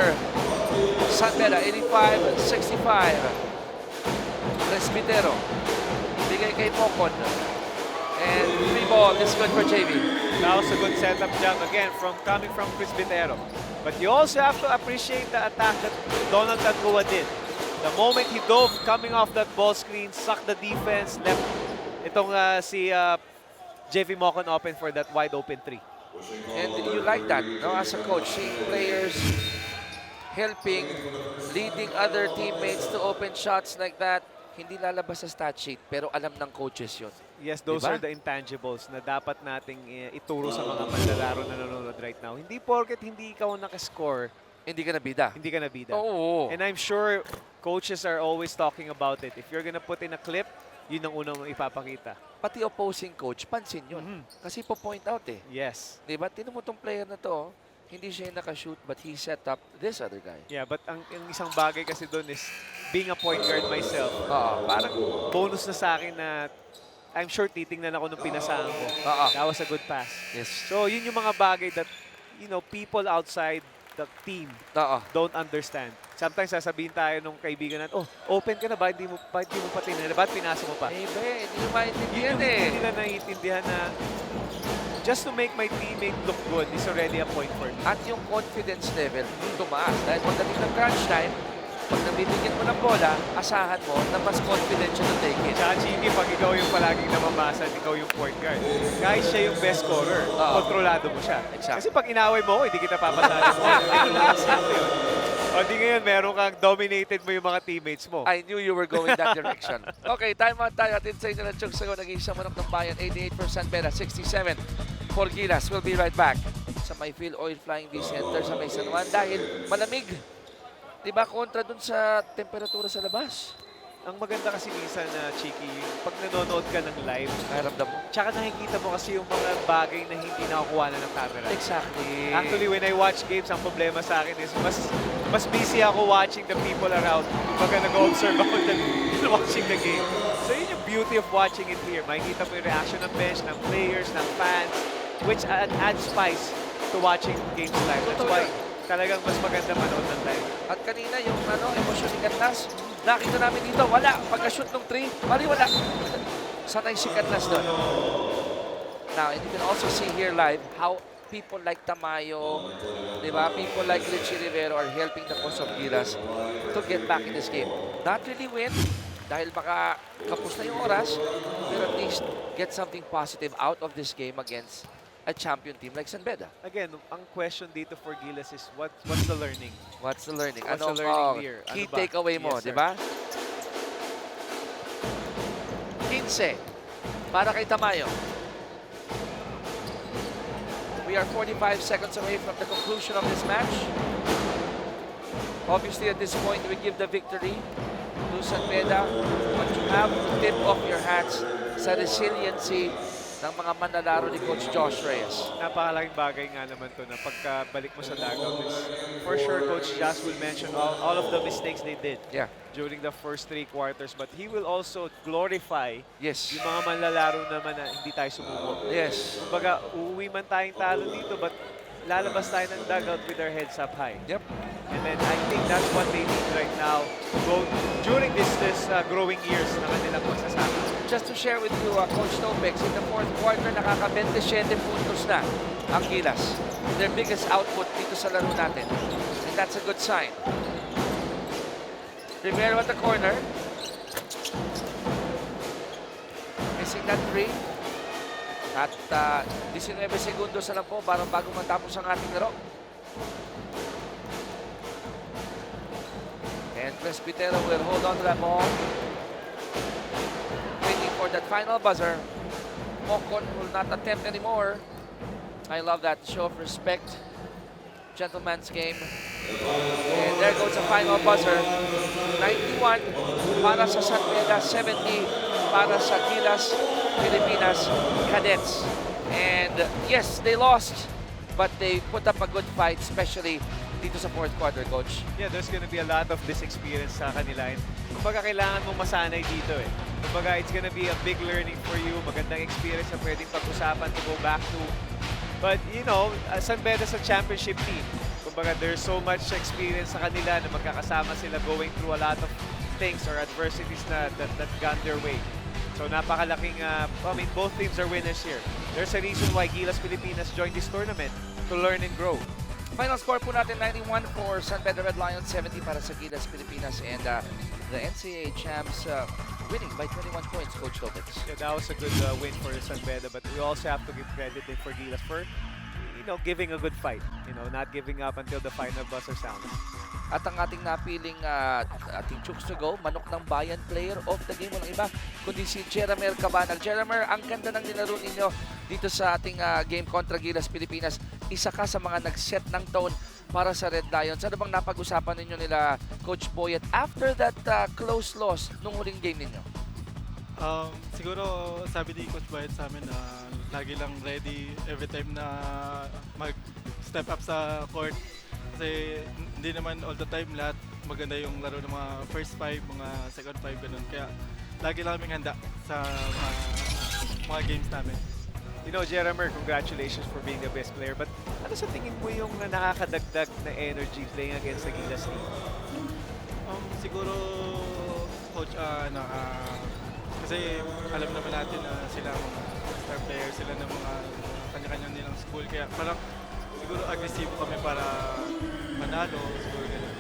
San Beda, 85-65. Presbitero, bigay kay Mocon. And 3 ball is good for JV. That was a good setup jump again coming from Presbitero. But you also have to appreciate the attack that Donald Tagua did. The moment he dove coming off that ball screen, sucked the defense, left itong si JV Mocon open for that wide open 3. And you like that, no? As a coach, seeing players helping, leading other teammates to open shots like that, hindi lalabas sa stat sheet, pero alam ng coaches yun. Yes, those Diba? are the intangibles na dapat nating ituro sa mga manlalaro na nanonood right now. Hindi porket hindi ikaw nakascore, Hindi ka nabida. hindi ka nabida. Oo. And I'm sure coaches are always talking about it. If you're gonna put in a clip, yun ang unang ipapakita. Pati opposing coach, pansin yun. Kasi po-point out eh. Yes. Diba? Tinan mo tong player na to, hindi siya yung nakashoot, but he set up this other guy. Yeah, but ang isang bagay kasi doon is being a point guard myself. Parang, Bonus na sa akin na I'm sure titingnan ako nung pinasahan ko. That was a good pass. yes. So, yun yung mga bagay that, people outside the team don't understand. Sometimes sasabihin tayo nung kaibigan natin, oh, open ka na ba? Hindi mo pa tinanong. Ba't pinasa mo pa? Eh, be, hindi mo Yun maintindihan yung eh. hindi nila naiintindihan na just to make my teammate look good is already a point for me. At yung confidence level, tumaas. Dahil pagdating ng crunch time, pag nabibigyan mo ng bola, asahan mo na mas confident siya to take it. Tsaka Chiki, pag ikaw yung palaging namamasa at ikaw yung point guard, kahit siya yung best scorer, kontrolado mo siya. Exactly. Kasi pag inaway mo, hindi kita papasahan mo. O di ngayon, meron kang dominated mo yung mga teammates mo. I knew you were going that direction. Okay, time out tayo. Atin sa inyo ng Chug Sago, nag-iisang manok ng bayan, 88% pera, 67 for Gilas. We'll be right back sa may Filoil Flying V Center sa may San Juan dahil malamig. Diba kontra dun sa temperatura sa labas? Ang maganda kasi minsan na Chiki, pag nanonood ka ng live, Nakaramdam mo. tsaka nakikita mo kasi yung mga bagay na hindi nakukuha na ng camera. Exactly. Actually, when I watch games, ang problema sa akin is mas busy ako watching the people around. Kumbaga nag-observe ako than watching the game. So yun yung beauty of watching it here. Makikita mo yung reaction ng bench, ng players, ng fans, which adds spice to watching games live. That's why talagang mas maganda manood ng live. At kanina yung emosyon ni Katlas, nakita namin dito, wala. Pagka-shoot ng 3, mali wala. Sanay si Katlas doon. Now, and you can also see here live how people like Tamayo, di ba? People like Richie Rivero are helping the cause of Gilas to get back in this game. Not really win, dahil baka kapos na yung oras, pero at least get something positive out of this game against a champion team like San Beda. Again, ang question dito for Gilas is what's the learning? What's the learning? What's the learning here? Key Ano ba? takeaway mo, Yes, di sir. ba? 15 para kay Tamayo. We are 45 seconds away from the conclusion of this match. Obviously, at this point, we give the victory to San Beda, but you have to tip off your hats sa resiliency ng mga manlalaro ni Coach Josh Reyes. Napakalaking bagay nga naman to na pagkabalik mo sa dugout is for sure Coach Josh will mention all of the mistakes they did Yeah. during the first 3 quarters, but he will also glorify Yes. yung mga manlalaro naman na hindi tayo sumuko. Yes. Kumbaga, uuwi man tayong talo dito, but lalabas tayo ng dugout with our heads up high. Yep. And then I think that's what they need right now during this growing years na kanilang magsasama. Just to share with you, Coach Topex, in the fourth quarter, nakaka-27 puntos na ang Gilas. Their biggest output dito sa laro natin. And that's a good sign. Rivero at the corner. Missing that 3. At 19 segundos na lang po para bago matapos ang ating laro. And Presbitero will hold on to that ball. Waiting for that final buzzer. Mocon will not attempt anymore. I love that show of respect. Gentleman's game. And there goes the final buzzer. 91 para sa San Beda, 70 para sa Gilas, Pilipinas Cadets. And yes, they lost but they put up a good fight, especially dito sa fourth quarter, Coach. Yeah, there's gonna be a lot of this experience sa kanila. And kumbaga, kailangan mong masanay dito eh. Kumbaga, it's gonna be a big learning for you. Magandang experience na pwedeng pag-usapan to go back to. But, you know, San Beda sa championship team. Kumbaga, there's so much experience sa kanila na magkakasama sila going through a lot of things or adversities that gone their way. So, napakalaking, I mean, both teams are winners here. There's a reason why Gilas Pilipinas joined this tournament to learn and grow. Final score po natin, 91 for San Beda Red Lions, 70 para sa Gilas Pilipinas, and the NCAA champs winning by 21 points, Coach Lopez. Yeah, that was a good win for San Beda, but we also have to give credit for Gilas for, you know, giving a good fight. You know, not giving up until the final buzzer sounds. At ang ating napiling ating chooks to go, manok ng bayan player of the game, walang iba, kundi si Jeramer Cabanag. Jeramer, ang ganda ng nilaro ninyo dito sa ating game kontra Gilas Pilipinas. Isa ka sa mga nag-set ng tone para sa Red Lions. Ano bang napag-usapan ninyo nila Coach Boyet after that close loss nung huling game ninyo? Siguro sabi ni Coach Boyet sa amin na lagi lang ready every time na mag-step up sa court. Kasi hindi naman all the time lahat maganda yung laro ng mga first five, mga second five, ganun. Kaya lagi lang kaming handa sa mga games namin. You know, Jeramer, congratulations for being the best player. But ano sa tingin mo yung nakakadagdag na energy playing against the Gilas team? Siguro, Coach, kasi alam naman natin na sila mga star players, sila ng mga kanya-kanya nilang school. Kaya parang siguro agresibo kami para manalo. Siguro ganun.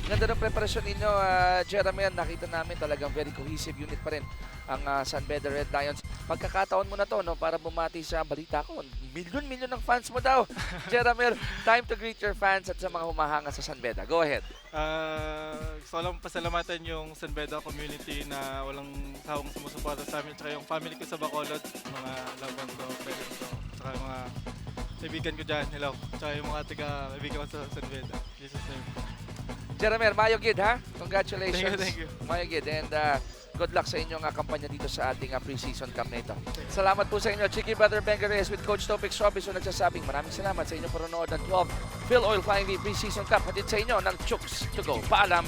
Ganda ng preparasyon ninyo, Jeramer. Nakita namin talagang very cohesive unit pa rin ang San Beda Red Lions. Pagkakataon mo na to, no, para bumati sa balita ko. Milyon-milyon ng fans mo daw. Jeramer, time to greet your fans at sa mga humahanga sa San Beda. Go ahead. Gusto ko lang pasalamatan yung San Beda community na walang sawang sumusuporta sa amin. Tsaka yung family ko sa Bacolod, mga loved ones ko, parents ko, tsaka yung mga kaibigan ko dyan. Hello. Tsaka yung mga kaibigan ko sa San Beda. Jesus name. Jeramer, Mayo Gid, ha? Congratulations. Thank you. Mayo Gid. And good luck sa inyong kampanya dito sa ating preseason camp na ito. Salamat po sa inyo. Chiki Brother Bengares with Coach Topix Robinson nagsasabing maraming salamat sa inyong panonood ng 12 Filoil Flying V Preseason Cup. Hatid sa inyo ng Chooks to Go. Paalam!